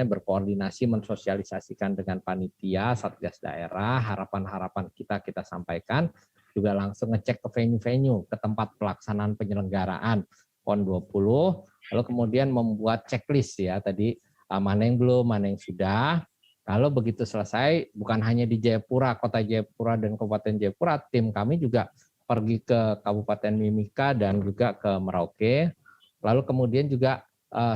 berkoordinasi, mensosialisasikan dengan panitia, satgas daerah, harapan-harapan kita sampaikan, juga langsung ngecek ke venue-venue, ke tempat pelaksanaan penyelenggaraan PON 20, lalu kemudian membuat checklist ya tadi, mana yang belum, mana yang sudah. Lalu begitu selesai, bukan hanya di Jayapura, Kota Jayapura dan Kabupaten Jayapura, tim kami juga pergi ke Kabupaten Mimika dan juga ke Merauke. Lalu kemudian juga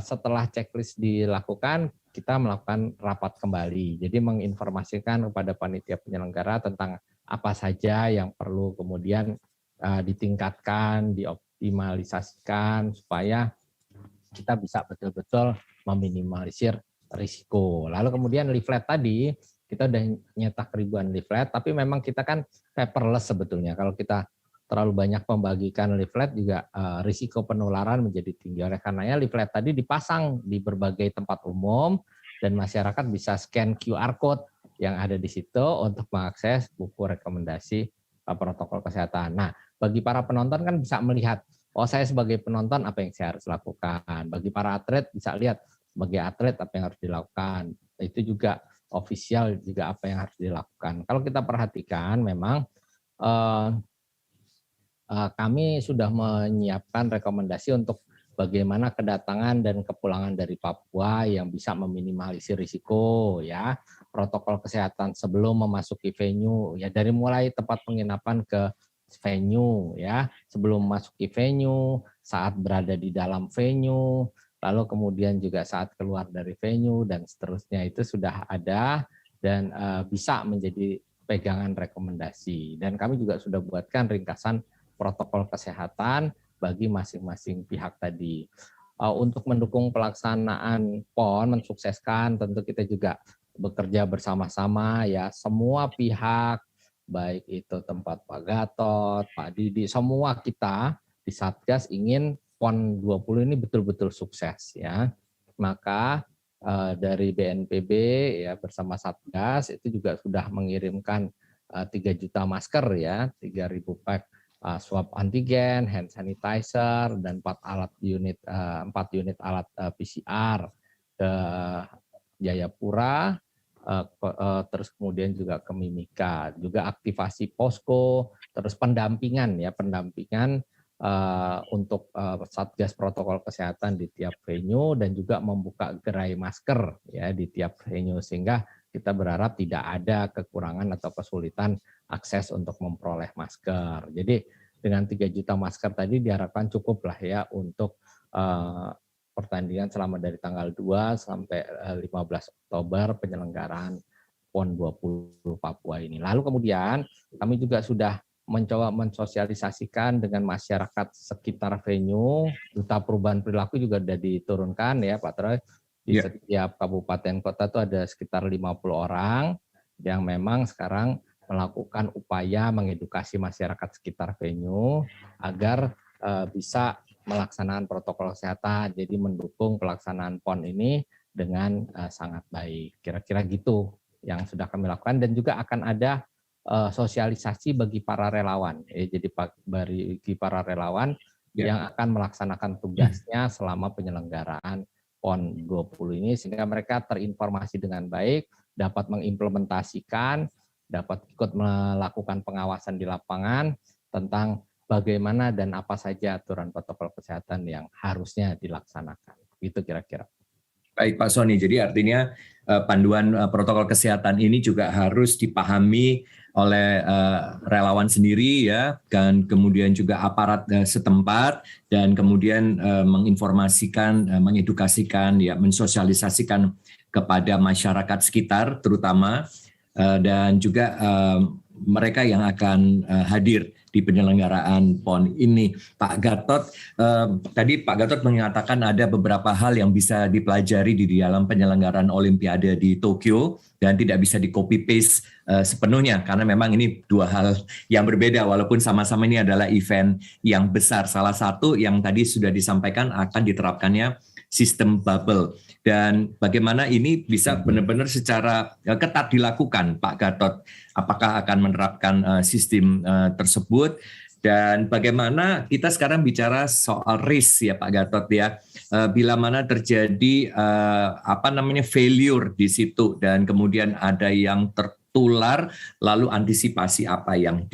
setelah checklist dilakukan, kita melakukan rapat kembali. Jadi menginformasikan kepada panitia penyelenggara tentang apa saja yang perlu kemudian ditingkatkan, dioptimalisasikan supaya kita bisa betul-betul meminimalisir risiko. Lalu kemudian leaflet tadi, kita udah nyetak ribuan leaflet, tapi memang kita kan paperless sebetulnya. Kalau kita terlalu banyak membagikan leaflet juga risiko penularan menjadi tinggi. Oleh karenanya leaflet tadi dipasang di berbagai tempat umum dan masyarakat bisa scan QR code yang ada di situ untuk mengakses buku rekomendasi protokol kesehatan. Nah, bagi para penonton kan bisa melihat, oh saya sebagai penonton apa yang saya harus lakukan. Bagi para atlet bisa lihat sebagai atlet apa yang harus dilakukan. Itu juga official juga apa yang harus dilakukan. Kalau kita perhatikan memang kami sudah menyiapkan rekomendasi untuk bagaimana kedatangan dan kepulangan dari Papua yang bisa meminimalisir risiko ya, protokol kesehatan sebelum memasuki venue ya, dari mulai tempat penginapan ke venue ya, sebelum memasuki venue, saat berada di dalam venue, lalu kemudian juga saat keluar dari venue dan seterusnya, itu sudah ada dan bisa menjadi pegangan rekomendasi. Dan kami juga sudah buatkan ringkasan protokol kesehatan bagi masing-masing pihak tadi. Untuk mendukung pelaksanaan PON, mensukseskan, tentu kita juga bekerja bersama-sama ya, semua pihak, baik itu tempat Pak Gatot, Pak Didi, semua kita di Satgas ingin PON 20 ini betul-betul sukses ya. Maka dari BNPB ya bersama Satgas itu juga sudah mengirimkan 3 juta masker ya, 3.000 pack swab antigen, hand sanitizer, dan 4 unit alat PCR ke Jayapura, terus kemudian juga ke Mimika, juga aktivasi posko, terus pendampingan untuk Satgas protokol kesehatan di tiap venue dan juga membuka gerai masker ya di tiap venue sehingga kita berharap tidak ada kekurangan atau kesulitan akses untuk memperoleh masker. Jadi dengan 3 juta masker tadi diharapkan cukup lah ya untuk pertandingan selama dari tanggal 2 sampai 15 Oktober penyelenggaraan PON 20 Papua ini. Lalu kemudian kami juga sudah mencoba mensosialisasikan dengan masyarakat sekitar venue. Duta Perubahan Perilaku juga sudah diturunkan ya Pak Troy. Di setiap kabupaten kota itu ada sekitar 50 orang yang memang sekarang melakukan upaya mengedukasi masyarakat sekitar venue agar bisa melaksanakan protokol kesehatan, jadi mendukung pelaksanaan PON ini dengan sangat baik. Kira-kira gitu yang sudah kami lakukan, dan juga akan ada sosialisasi bagi para relawan. Jadi bagi para relawan yang akan melaksanakan tugasnya selama penyelenggaraan PON 20 ini, sehingga mereka terinformasi dengan baik, dapat mengimplementasikan, dapat ikut melakukan pengawasan di lapangan tentang bagaimana dan apa saja aturan protokol kesehatan yang harusnya dilaksanakan. Itu kira-kira. Baik Pak Sony, jadi artinya panduan protokol kesehatan ini juga harus dipahami oleh relawan sendiri ya, dan kemudian juga aparat setempat, dan kemudian menginformasikan, mengedukasikan, ya, mensosialisasikan kepada masyarakat sekitar terutama, dan juga mereka yang akan hadir di penyelenggaraan PON ini. Pak Gatot, tadi Pak Gatot mengatakan ada beberapa hal yang bisa dipelajari di dalam penyelenggaraan Olimpiade di Tokyo dan tidak bisa di copy paste sepenuhnya karena memang ini dua hal yang berbeda walaupun sama-sama ini adalah event yang besar. Salah satu yang tadi sudah disampaikan akan diterapkannya sistem bubble. Dan bagaimana ini bisa benar-benar secara ketat dilakukan, Pak Gatot? Apakah akan menerapkan sistem tersebut? Dan bagaimana kita sekarang bicara soal risk ya Pak Gatot ya, bila mana terjadi failure di situ dan kemudian ada yang tertular, lalu antisipasi apa yang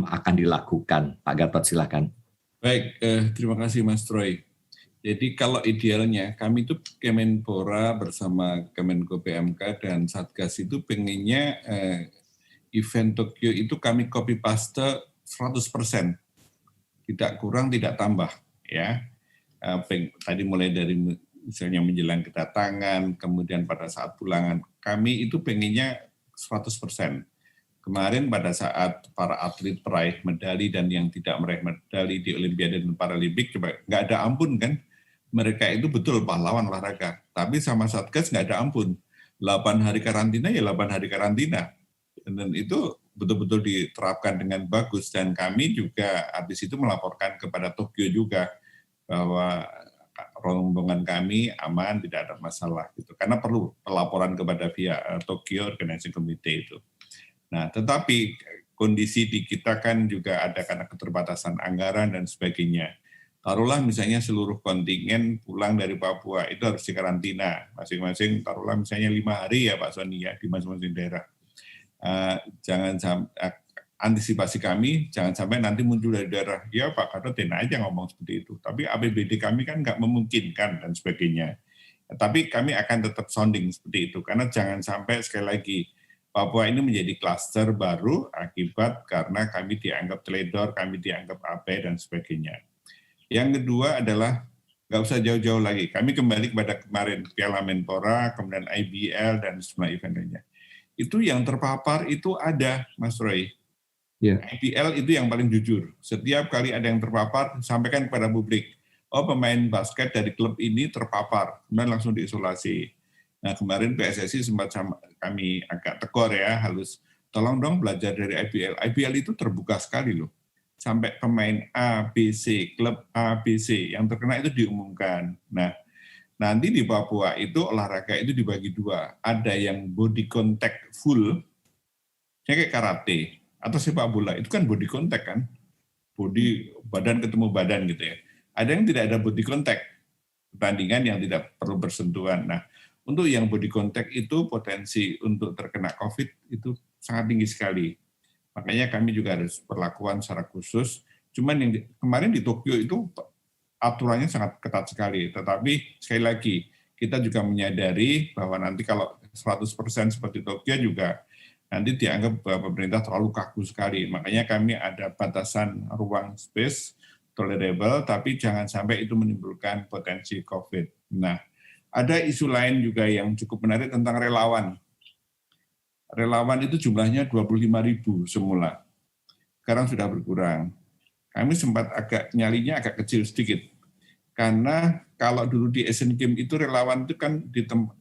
akan dilakukan, Pak Gatot silakan. Baik, terima kasih Mas Troy. Jadi kalau idealnya kami itu Kemenpora bersama Kemenko PMK dan Satgas itu pengennya event Tokyo itu kami copy paste 100%, tidak kurang, tidak tambah, ya. Tadi mulai dari misalnya menjelang kedatangan, kemudian pada saat pulangan, kami itu pengennya 100%. Kemarin pada saat para atlet peraih medali dan yang tidak meraih medali di Olimpiade dan Paralimpik, coba nggak ada ampun kan? Mereka itu betul pahlawan olahraga, tapi sama Satgas nggak ada ampun. 8 hari karantina ya 8 hari karantina. Dan itu betul-betul diterapkan dengan bagus, dan kami juga habis itu melaporkan kepada Tokyo juga bahwa rombongan kami aman, tidak ada masalah gitu. Karena perlu pelaporan kepada pihak Tokyo Organizing Committee itu. Nah, tetapi kondisi di kita kan juga ada karena keterbatasan anggaran dan sebagainya. Taruhlah misalnya seluruh kontingen pulang dari Papua itu harus dikarantina masing-masing, taruhlah misalnya 5 hari ya Pak Sony ya di masing-masing daerah. Jangan sampai antisipasi kami jangan sampai nanti muncul dari daerah ya Pak Gatot aja ngomong seperti itu, tapi APBD kami kan nggak memungkinkan dan sebagainya. Tapi kami akan tetap sounding seperti itu karena jangan sampai sekali lagi Papua ini menjadi klaster baru akibat karena kami dianggap teledor, kami dianggap abai dan sebagainya. Yang kedua adalah nggak usah jauh-jauh lagi, kami kembali kepada kemarin Piala Menpora, kemudian IBL dan semua event lainnya. Itu yang terpapar itu ada, Mas Roy. Yeah. IPL itu yang paling jujur. Setiap kali ada yang terpapar, sampaikan kepada publik. Oh, pemain basket dari klub ini terpapar, kemudian langsung diisolasi. Nah, kemarin PSSI sempat kami agak tekor ya, halus. Tolong dong belajar dari IPL. IPL itu terbuka sekali loh. Sampai pemain A, B, C, klub A, B, C yang terkena itu diumumkan. Nah, nanti di Papua itu olahraga itu dibagi 2. Ada yang body contact full, kayak karate, atau sepak bola, itu kan body contact kan, body badan ketemu badan gitu ya. Ada yang tidak ada body contact, pertandingan yang tidak perlu bersentuhan. Nah, untuk yang body contact itu potensi untuk terkena COVID itu sangat tinggi sekali. Makanya kami juga harus perlakuan secara khusus. Cuman yang kemarin di Tokyo itu aturannya sangat ketat sekali, tetapi sekali lagi kita juga menyadari bahwa nanti kalau 100% seperti Tokyo juga nanti dianggap bahwa pemerintah terlalu kaku sekali. Makanya kami ada batasan ruang space tolerable, tapi jangan sampai itu menimbulkan potensi COVID. Nah, ada isu lain juga yang cukup menarik tentang relawan. Relawan itu jumlahnya 25.000 semula. Sekarang sudah berkurang. Kami sempat nyalinya agak kecil sedikit. Karena kalau dulu di Asian Games itu relawan itu kan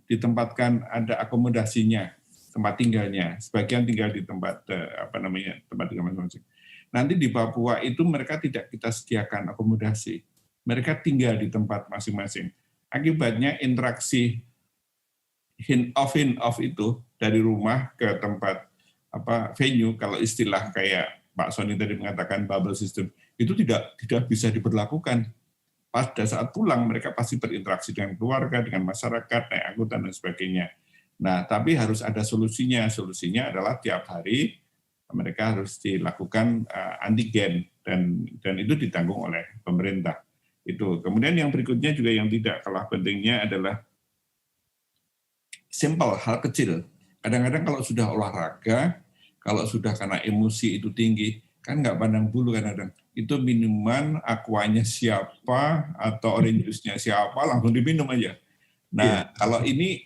ditempatkan ada akomodasinya, tempat tinggalnya. Sebagian tinggal di tempat tempat tinggal masing-masing. Nanti di Papua itu mereka tidak kita sediakan akomodasi. Mereka tinggal di tempat masing-masing. Akibatnya interaksi in off itu dari rumah ke tempat venue, kalau istilah kayak Pak Sony tadi mengatakan bubble system, itu tidak bisa diberlakukan. Pada saat pulang mereka pasti berinteraksi dengan keluarga, dengan masyarakat, naik angkutan dan sebagainya. Nah, tapi harus ada solusinya. Solusinya adalah tiap hari mereka harus dilakukan antigen dan itu ditanggung oleh pemerintah. Itu. Kemudian yang berikutnya juga yang tidak kalah pentingnya adalah simple, hal kecil. Kadang-kadang kalau sudah olahraga, kalau sudah karena emosi itu tinggi, kan nggak pandang bulu kadang-kadang. Itu minuman aquanya siapa atau orange juice-nya siapa langsung diminum aja. Nah, kalau ini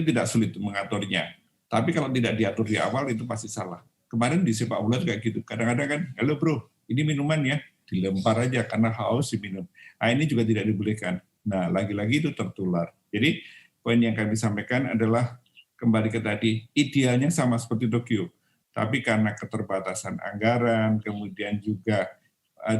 tidak sulit mengaturnya. Tapi kalau tidak diatur di awal itu pasti salah. Kemarin di sepak bola juga gitu. Kadang-kadang kan, halo bro, ini minuman ya, dilempar aja karena haus diminum. Nah, ini juga tidak dibolehkan. Nah, lagi-lagi itu tertular. Jadi poin yang kami sampaikan adalah kembali ke tadi, idealnya sama seperti Tokyo. Tapi karena keterbatasan anggaran, kemudian juga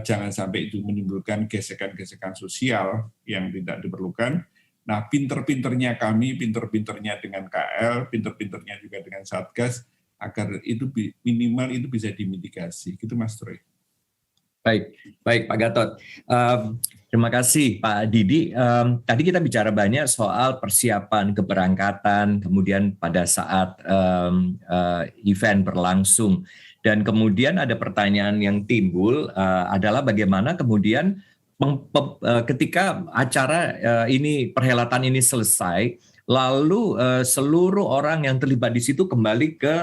jangan sampai itu menimbulkan gesekan-gesekan sosial yang tidak diperlukan. Nah, pinter-pinternya kami, pinter-pinternya dengan KL, pinter-pinternya juga dengan Satgas, agar itu minimal itu bisa dimitigasi. Gitu Mas Troy. Baik Pak Gatot. Terima kasih Pak Didi. Tadi kita bicara banyak soal persiapan keberangkatan, kemudian pada saat event berlangsung. Dan kemudian ada pertanyaan yang timbul adalah bagaimana kemudian ketika acara ini, perhelatan ini selesai, lalu seluruh orang yang terlibat di situ kembali ke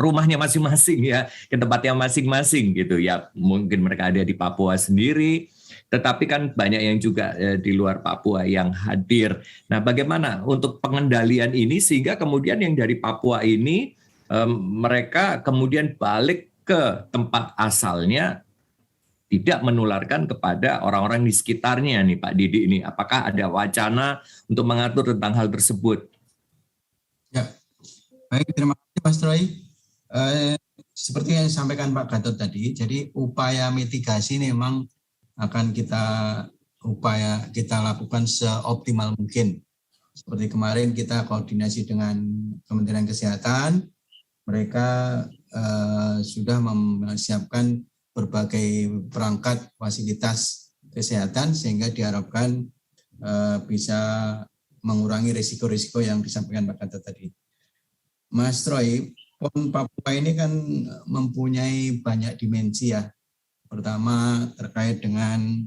rumahnya masing-masing ya, ke tempatnya masing-masing gitu ya. Mungkin mereka ada di Papua sendiri, tetapi kan banyak yang juga di luar Papua yang hadir. Nah, bagaimana untuk pengendalian ini sehingga kemudian yang dari Papua ini mereka kemudian balik ke tempat asalnya, tidak menularkan kepada orang-orang di sekitarnya nih Pak Didi ini. Apakah ada wacana untuk mengatur tentang hal tersebut? Ya, baik, terima kasih Mas Troy. Seperti yang disampaikan Pak Gatot tadi, jadi upaya mitigasi ini memang akan kita lakukan seoptimal mungkin. Seperti kemarin kita koordinasi dengan Kementerian Kesehatan, mereka sudah mempersiapkan berbagai perangkat fasilitas kesehatan sehingga diharapkan bisa mengurangi risiko-risiko yang disampaikan Pak Gatot tadi. Mas Troy, PON Papua ini kan mempunyai banyak dimensi ya. Pertama terkait dengan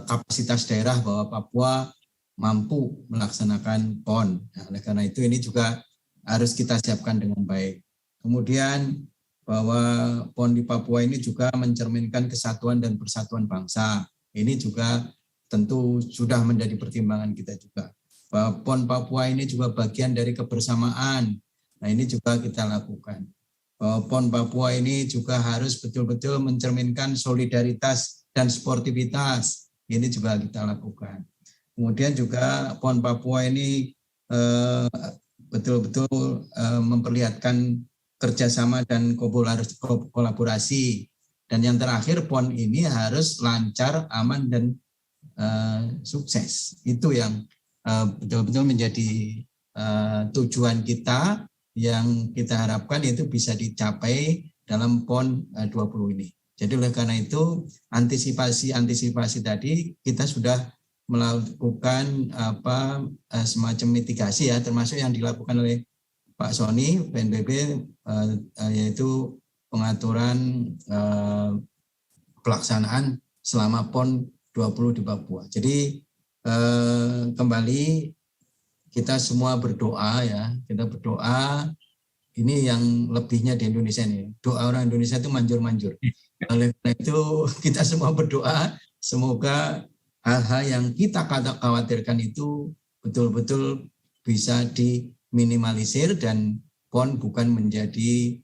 kapasitas daerah bahwa Papua mampu melaksanakan PON. Nah, oleh karena itu ini juga harus kita siapkan dengan baik. Kemudian bahwa PON di Papua ini juga mencerminkan kesatuan dan persatuan bangsa. Ini juga tentu sudah menjadi pertimbangan kita juga. Bahwa PON Papua ini juga bagian dari kebersamaan. Nah, ini juga kita lakukan. Bahwa PON Papua ini juga harus betul-betul mencerminkan solidaritas dan sportivitas. Ini juga kita lakukan. Kemudian juga PON Papua ini betul-betul memperlihatkan kerjasama dan kolaborasi. Dan yang terakhir, PON ini harus lancar, aman, dan sukses. Itu yang betul-betul menjadi tujuan kita, yang kita harapkan itu bisa dicapai dalam PON 20 ini. Jadi oleh karena itu, antisipasi tadi kita sudah melakukan semacam mitigasi ya, termasuk yang dilakukan oleh Pak Sony, BNPB, yaitu pengaturan pelaksanaan selama PON 20 di Papua. Jadi kembali kita semua berdoa ya, kita berdoa, ini yang lebihnya di Indonesia nih, doa orang Indonesia itu manjur-manjur. Oleh karena itu kita semua berdoa, semoga hal-hal yang kita khawatirkan itu betul-betul bisa diminimalisir dan PON bukan menjadi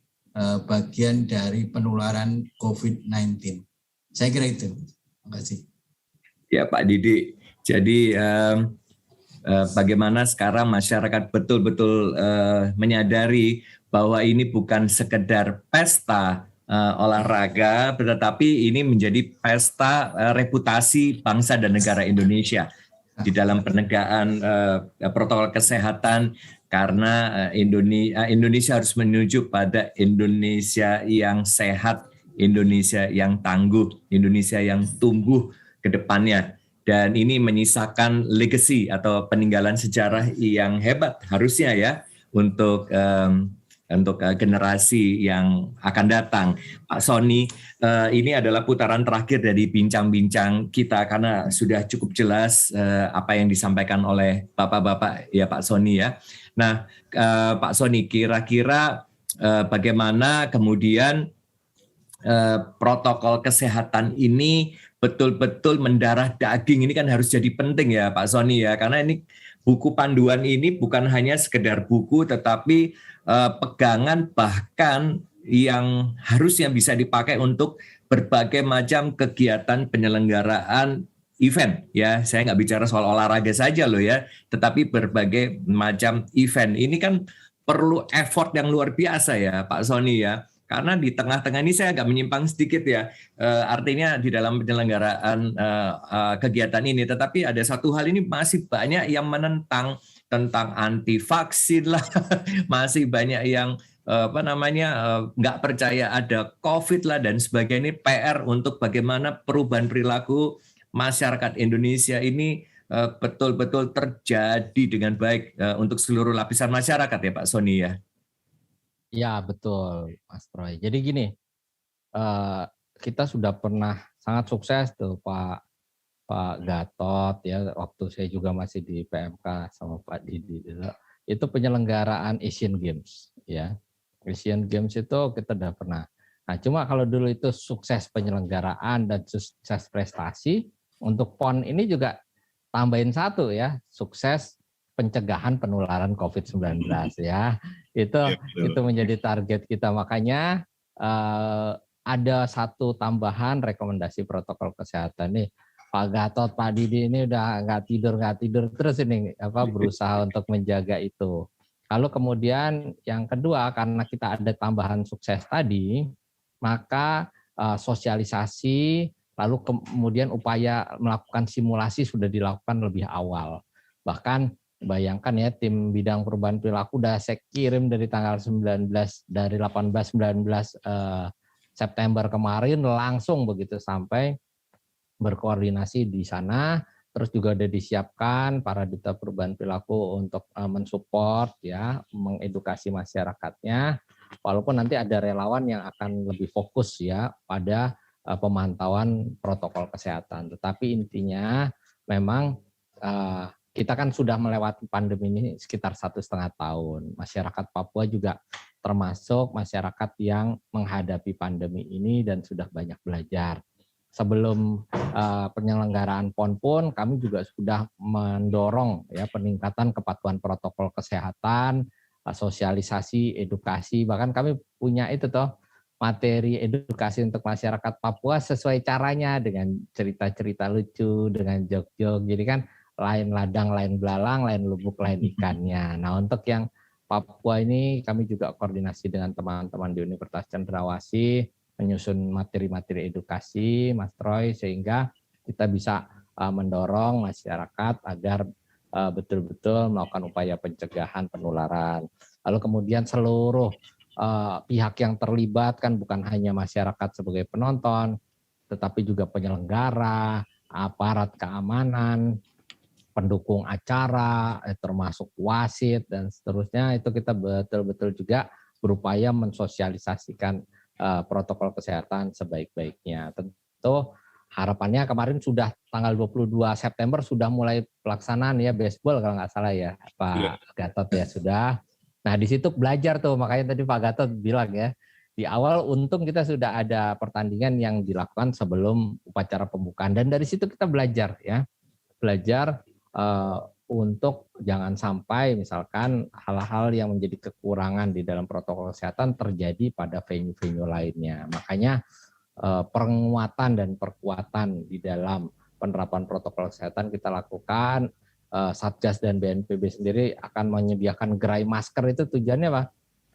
bagian dari penularan COVID-19. Saya kira itu. Terima kasih. Ya Pak Didi, jadi bagaimana sekarang masyarakat betul-betul menyadari bahwa ini bukan sekedar pesta olahraga, tetapi ini menjadi pesta reputasi bangsa dan negara Indonesia di dalam penegakan protokol kesehatan, karena Indonesia harus menuju pada Indonesia yang sehat, Indonesia yang tangguh, Indonesia yang tumbuh ke depannya. Dan ini menyisakan legacy atau peninggalan sejarah yang hebat harusnya ya untuk generasi yang akan datang. Pak Sony, ini adalah putaran terakhir dari bincang-bincang kita karena sudah cukup jelas apa yang disampaikan oleh Bapak-Bapak ya Pak Sony ya. Nah, Pak Sony, kira-kira bagaimana kemudian protokol kesehatan ini betul-betul mendarah daging, ini kan harus jadi penting ya Pak Sony ya, karena ini buku panduan ini bukan hanya sekedar buku, tetapi pegangan bahkan yang harusnya bisa dipakai untuk berbagai macam kegiatan penyelenggaraan event ya. Saya nggak bicara soal olahraga saja loh ya, tetapi berbagai macam event. Ini kan perlu effort yang luar biasa ya Pak Sony ya. Karena di tengah-tengah ini saya agak menyimpang sedikit ya, artinya di dalam penyelenggaraan kegiatan ini, tetapi ada satu hal ini masih banyak yang menentang tentang anti vaksin lah, masih banyak yang nggak percaya ada COVID lah dan sebagainya. Ini PR untuk bagaimana perubahan perilaku masyarakat Indonesia ini betul-betul terjadi dengan baik untuk seluruh lapisan masyarakat ya Pak Sony ya. Ya betul Mas Troy. Jadi gini, kita sudah pernah sangat sukses tuh Pak Gatot ya, waktu saya juga masih di PMK sama Pak Didi itu penyelenggaraan Asian Games ya. Asian Games itu kita udah pernah. Nah, cuma kalau dulu itu sukses penyelenggaraan dan sukses prestasi, untuk PON ini juga tambahin satu ya, sukses pencegahan penularan COVID-19 ya. Itu menjadi target kita. Makanya ada satu tambahan rekomendasi protokol kesehatan nih. Pak Gatot, Pak Didi ini udah nggak tidur terus ini berusaha untuk menjaga itu. Lalu kemudian yang kedua, karena kita ada tambahan sukses tadi, maka sosialisasi, lalu kemudian upaya melakukan simulasi sudah dilakukan lebih awal. Bahkan bayangkan ya, tim bidang perubahan perilaku udah saya kirim dari tanggal 18 September kemarin langsung begitu sampai berkoordinasi di sana. Terus juga udah disiapkan para duta perubahan perilaku untuk mensupport ya, mengedukasi masyarakatnya. Walaupun nanti ada relawan yang akan lebih fokus ya pada pemantauan protokol kesehatan. Tetapi intinya memang kita kan sudah melewati pandemi ini sekitar 1,5 tahun. Masyarakat Papua juga termasuk masyarakat yang menghadapi pandemi ini dan sudah banyak belajar. Sebelum penyelenggaraan PON pun kami juga sudah mendorong ya peningkatan kepatuhan protokol kesehatan, sosialisasi, edukasi, bahkan kami punya itu materi edukasi untuk masyarakat Papua sesuai caranya dengan cerita-cerita lucu, dengan jok-jok. Jadi kan lain ladang, lain belalang, lain lubuk, lain ikannya. Nah, untuk yang Papua ini kami juga koordinasi dengan teman-teman di Universitas Cendrawasih menyusun materi-materi edukasi, Mas Troy, sehingga kita bisa mendorong masyarakat agar betul-betul melakukan upaya pencegahan penularan. Lalu kemudian seluruh pihak yang terlibat kan bukan hanya masyarakat sebagai penonton, tetapi juga penyelenggara, aparat keamanan, pendukung acara, termasuk wasit dan seterusnya. Itu kita betul-betul juga berupaya mensosialisasikan protokol kesehatan sebaik-baiknya. Tentu harapannya kemarin sudah tanggal 22 September sudah mulai pelaksanaan ya baseball kalau nggak salah ya Pak Gatot ya sudah. Nah di situ belajar tuh, makanya tadi Pak Gatot bilang ya di awal untung kita sudah ada pertandingan yang dilakukan sebelum upacara pembukaan dan dari situ kita belajar ya, belajar untuk jangan sampai misalkan hal-hal yang menjadi kekurangan di dalam protokol kesehatan terjadi pada venue-venue lainnya. Makanya penguatan dan perkuatan di dalam penerapan protokol kesehatan kita lakukan. Satgas dan BNPB sendiri akan menyediakan gerai masker. Itu tujuannya Pak,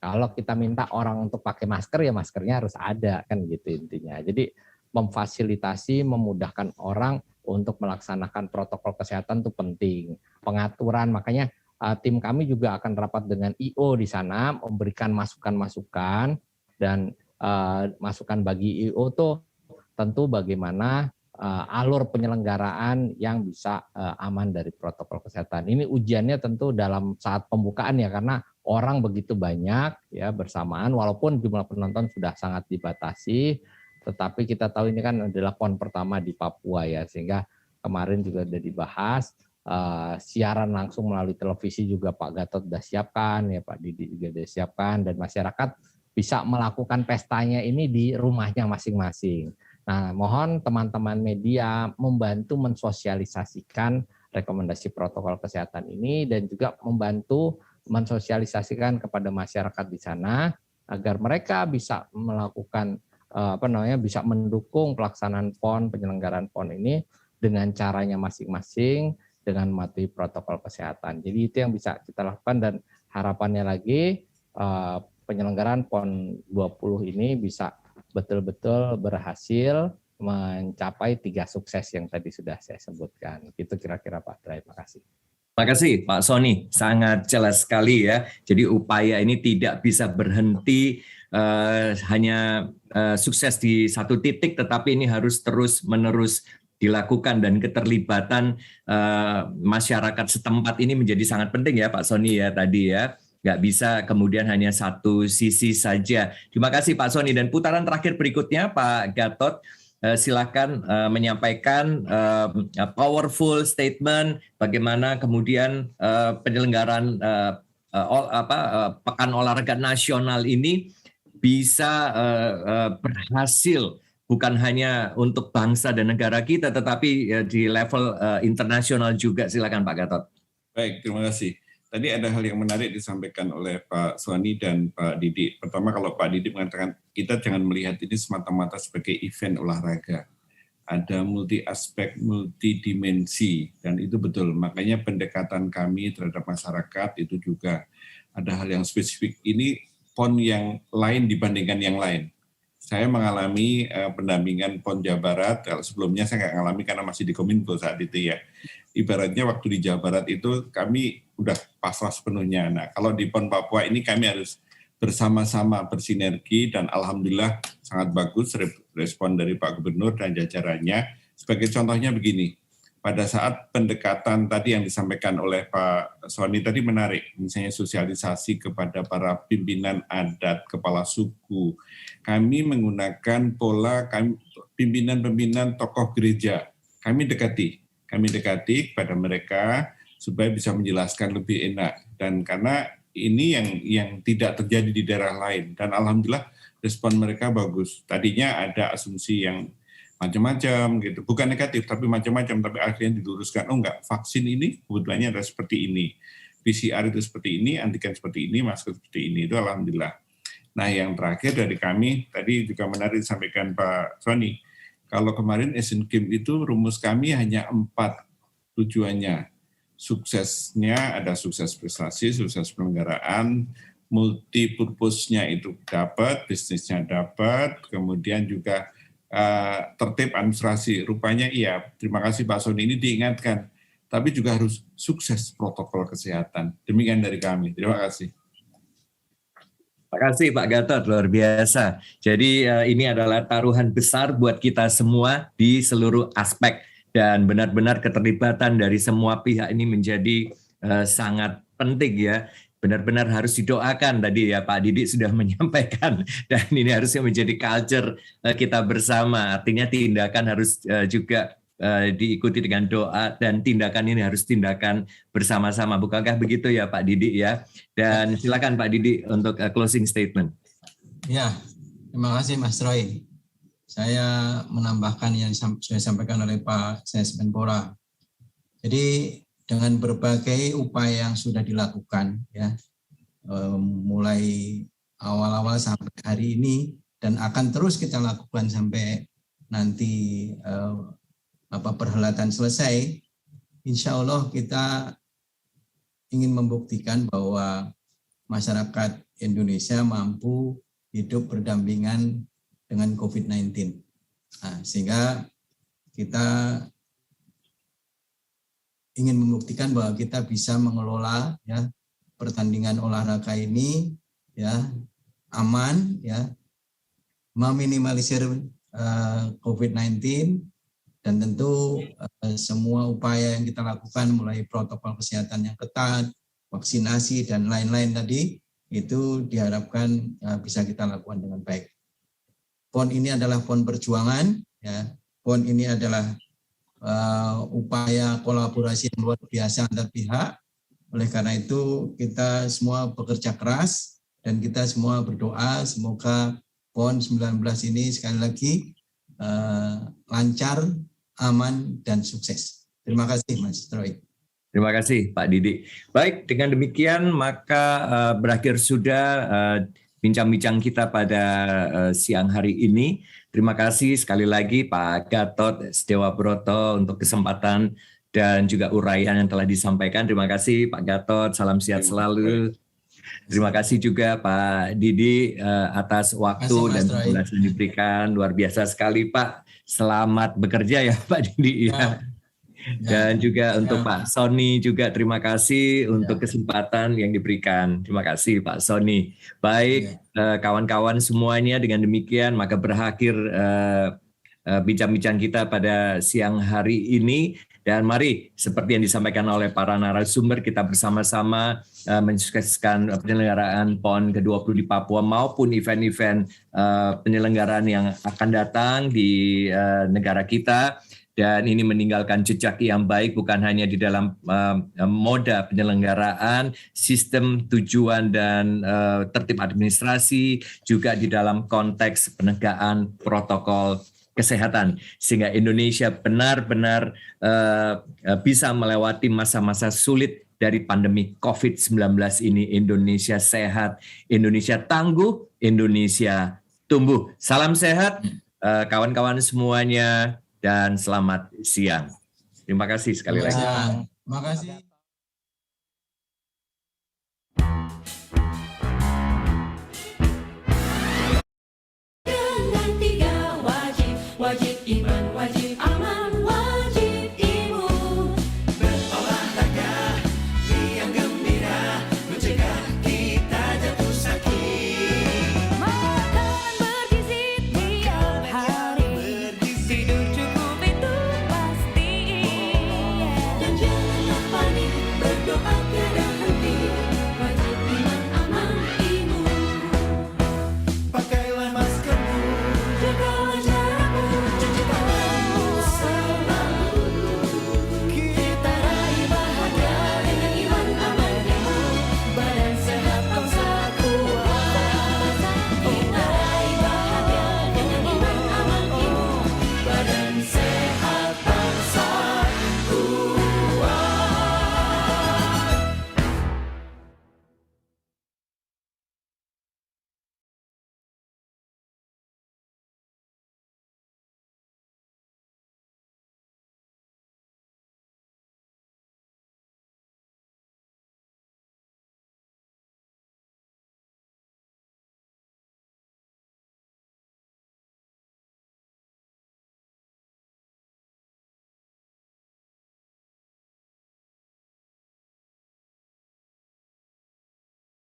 kalau kita minta orang untuk pakai masker ya maskernya harus ada kan gitu intinya. Jadi memfasilitasi, memudahkan orang untuk melaksanakan protokol kesehatan itu penting. Pengaturan, makanya tim kami juga akan rapat dengan IO di sana, memberikan masukan-masukan dan masukan bagi IO tuh tentu bagaimana alur penyelenggaraan yang bisa aman dari protokol kesehatan. Ini ujiannya tentu dalam saat pembukaan ya, karena orang begitu banyak ya bersamaan, walaupun jumlah penonton sudah sangat dibatasi. Tetapi kita tahu ini kan adalah PON pertama di Papua ya, sehingga kemarin juga sudah dibahas, siaran langsung melalui televisi juga Pak Gatot sudah siapkan, ya Pak Didi juga sudah siapkan, dan masyarakat bisa melakukan pestanya ini di rumahnya masing-masing. Nah, mohon teman-teman media membantu mensosialisasikan rekomendasi protokol kesehatan ini dan juga membantu mensosialisasikan kepada masyarakat di sana agar mereka bisa melakukan bisa mendukung pelaksanaan PON, penyelenggaraan PON ini dengan caranya masing-masing dengan mematuhi protokol kesehatan. Jadi itu yang bisa kita lakukan dan harapannya lagi penyelenggaraan PON 20 ini bisa betul-betul berhasil mencapai 3 sukses yang tadi sudah saya sebutkan. Itu kira-kira Pak Troy. Terima kasih. Terima kasih Pak Sony, sangat jelas sekali ya. Jadi upaya ini tidak bisa berhenti hanya sukses di satu titik, tetapi ini harus terus-menerus dilakukan dan keterlibatan masyarakat setempat ini menjadi sangat penting ya Pak Sony ya tadi ya. Nggak bisa kemudian hanya satu sisi saja. Terima kasih Pak Sony. Dan putaran terakhir berikutnya Pak Gatot, silakan menyampaikan powerful statement bagaimana kemudian penyelenggaraan Pekan Olahraga Nasional ini bisa berhasil bukan hanya untuk bangsa dan negara kita, tetapi di level internasional juga. Silakan Pak Gatot. Baik, terima kasih. Tadi ada hal yang menarik disampaikan oleh Pak Sony dan Pak Didi. Pertama, kalau Pak Didi mengatakan kita jangan melihat ini semata-mata sebagai event olahraga. Ada multi aspek, multi dimensi, dan itu betul. Makanya pendekatan kami terhadap masyarakat itu juga ada hal yang spesifik. Ini PON yang lain dibandingkan yang lain. Saya mengalami pendampingan PON Jawa Barat. Kalau sebelumnya saya nggak mengalami karena masih di Kominfo saat itu ya. Ibaratnya waktu di Jawa Barat itu kami udah pasrah sepenuhnya. Nah, kalau di PON Papua ini kami harus bersama-sama bersinergi dan alhamdulillah sangat bagus respon dari Pak Gubernur dan jajarannya. Sebagai contohnya begini, pada saat pendekatan tadi yang disampaikan oleh Pak Sony tadi menarik, misalnya sosialisasi kepada para pimpinan adat, kepala suku. Kami menggunakan pola pimpinan-pimpinan tokoh gereja. Kami dekati kepada mereka supaya bisa menjelaskan lebih enak. Dan karena ini yang tidak terjadi di daerah lain. Dan alhamdulillah respon mereka bagus. Tadinya ada asumsi yang macam-macam gitu. Bukan negatif, tapi macam-macam. Tapi akhirnya diluruskan, oh enggak, vaksin ini kebetulannya ada seperti ini. PCR itu seperti ini, antigen seperti ini, masker seperti ini. Itu alhamdulillah. Nah yang terakhir dari kami, tadi juga menarik disampaikan Pak Sony. Kalau kemarin Asian Games itu rumus kami hanya 4 tujuannya. Suksesnya ada sukses prestasi, sukses penyelenggaraan, multi-purpose-nya itu dapat, bisnisnya dapat, kemudian juga tertib administrasi. Rupanya iya, terima kasih Pak Sony ini diingatkan. Tapi juga harus sukses protokol kesehatan. Demikian dari kami. Terima kasih. Terima kasih Pak Gatot, luar biasa. Jadi ini adalah taruhan besar buat kita semua di seluruh aspek. Dan benar-benar keterlibatan dari semua pihak ini menjadi sangat penting ya. Benar-benar harus didoakan tadi ya Pak Didi sudah menyampaikan. Dan ini harusnya menjadi culture kita bersama. Artinya tindakan harus juga diikuti dengan doa dan tindakan ini harus tindakan bersama-sama. Bukankah begitu ya Pak Didi ya? Dan silakan Pak Didi untuk closing statement. Ya, terima kasih Mas Troy. Saya menambahkan yang sudah disampaikan oleh Pak Ses Menpora. Jadi dengan berbagai upaya yang sudah dilakukan ya, mulai awal-awal sampai hari ini dan akan terus kita lakukan sampai nanti perhelatan selesai, insya Allah kita ingin membuktikan bahwa masyarakat Indonesia mampu hidup berdampingan dengan COVID-19. Nah, sehingga kita ingin membuktikan bahwa kita bisa mengelola ya pertandingan olahraga ini ya aman ya, meminimalisir COVID-19. Dan tentu semua upaya yang kita lakukan mulai protokol kesehatan yang ketat, vaksinasi dan lain-lain tadi itu diharapkan bisa kita lakukan dengan baik. PON ini adalah PON perjuangan, ya. PON ini adalah upaya kolaborasi yang luar biasa antar pihak. Oleh karena itu kita semua bekerja keras dan kita semua berdoa semoga PON 19 ini sekali lagi lancar, aman, dan sukses. Terima kasih Mas Troy. Terima kasih Pak Didi. Baik, dengan demikian maka berakhir sudah bincang-bincang kita pada siang hari ini. Terima kasih sekali lagi Pak Gatot Setiawabroto untuk kesempatan dan juga uraian yang telah disampaikan. Terima kasih Pak Gatot, salam sehat selalu. Terima kasih juga Pak Didi atas waktu Terima kasih, dan Mas Roy. penjelasan yang diberikan. Luar biasa sekali Pak. Selamat bekerja ya Pak Didi. Ya. Dan juga untuk Pak Sony juga terima kasih untuk Ya. kesempatan yang diberikan. Terima kasih Pak Sony. Baik kawan-kawan semuanya, dengan demikian maka berakhir bincang-bincang kita pada siang hari ini. Dan mari seperti yang disampaikan oleh para narasumber, kita bersama-sama mensukseskan penyelenggaraan PON ke-20 di Papua maupun event-event penyelenggaraan yang akan datang di negara kita. Dan ini meninggalkan jejak yang baik bukan hanya di dalam moda penyelenggaraan, sistem, tujuan, dan tertib administrasi, juga di dalam konteks penegakan protokol kesehatan, sehingga Indonesia benar-benar bisa melewati masa-masa sulit dari pandemi COVID-19 ini. Indonesia sehat, Indonesia tangguh, Indonesia tumbuh. Salam sehat kawan-kawan semuanya, dan selamat siang. Terima kasih sekali lagi. Terima kasih. Dengan 3 wajib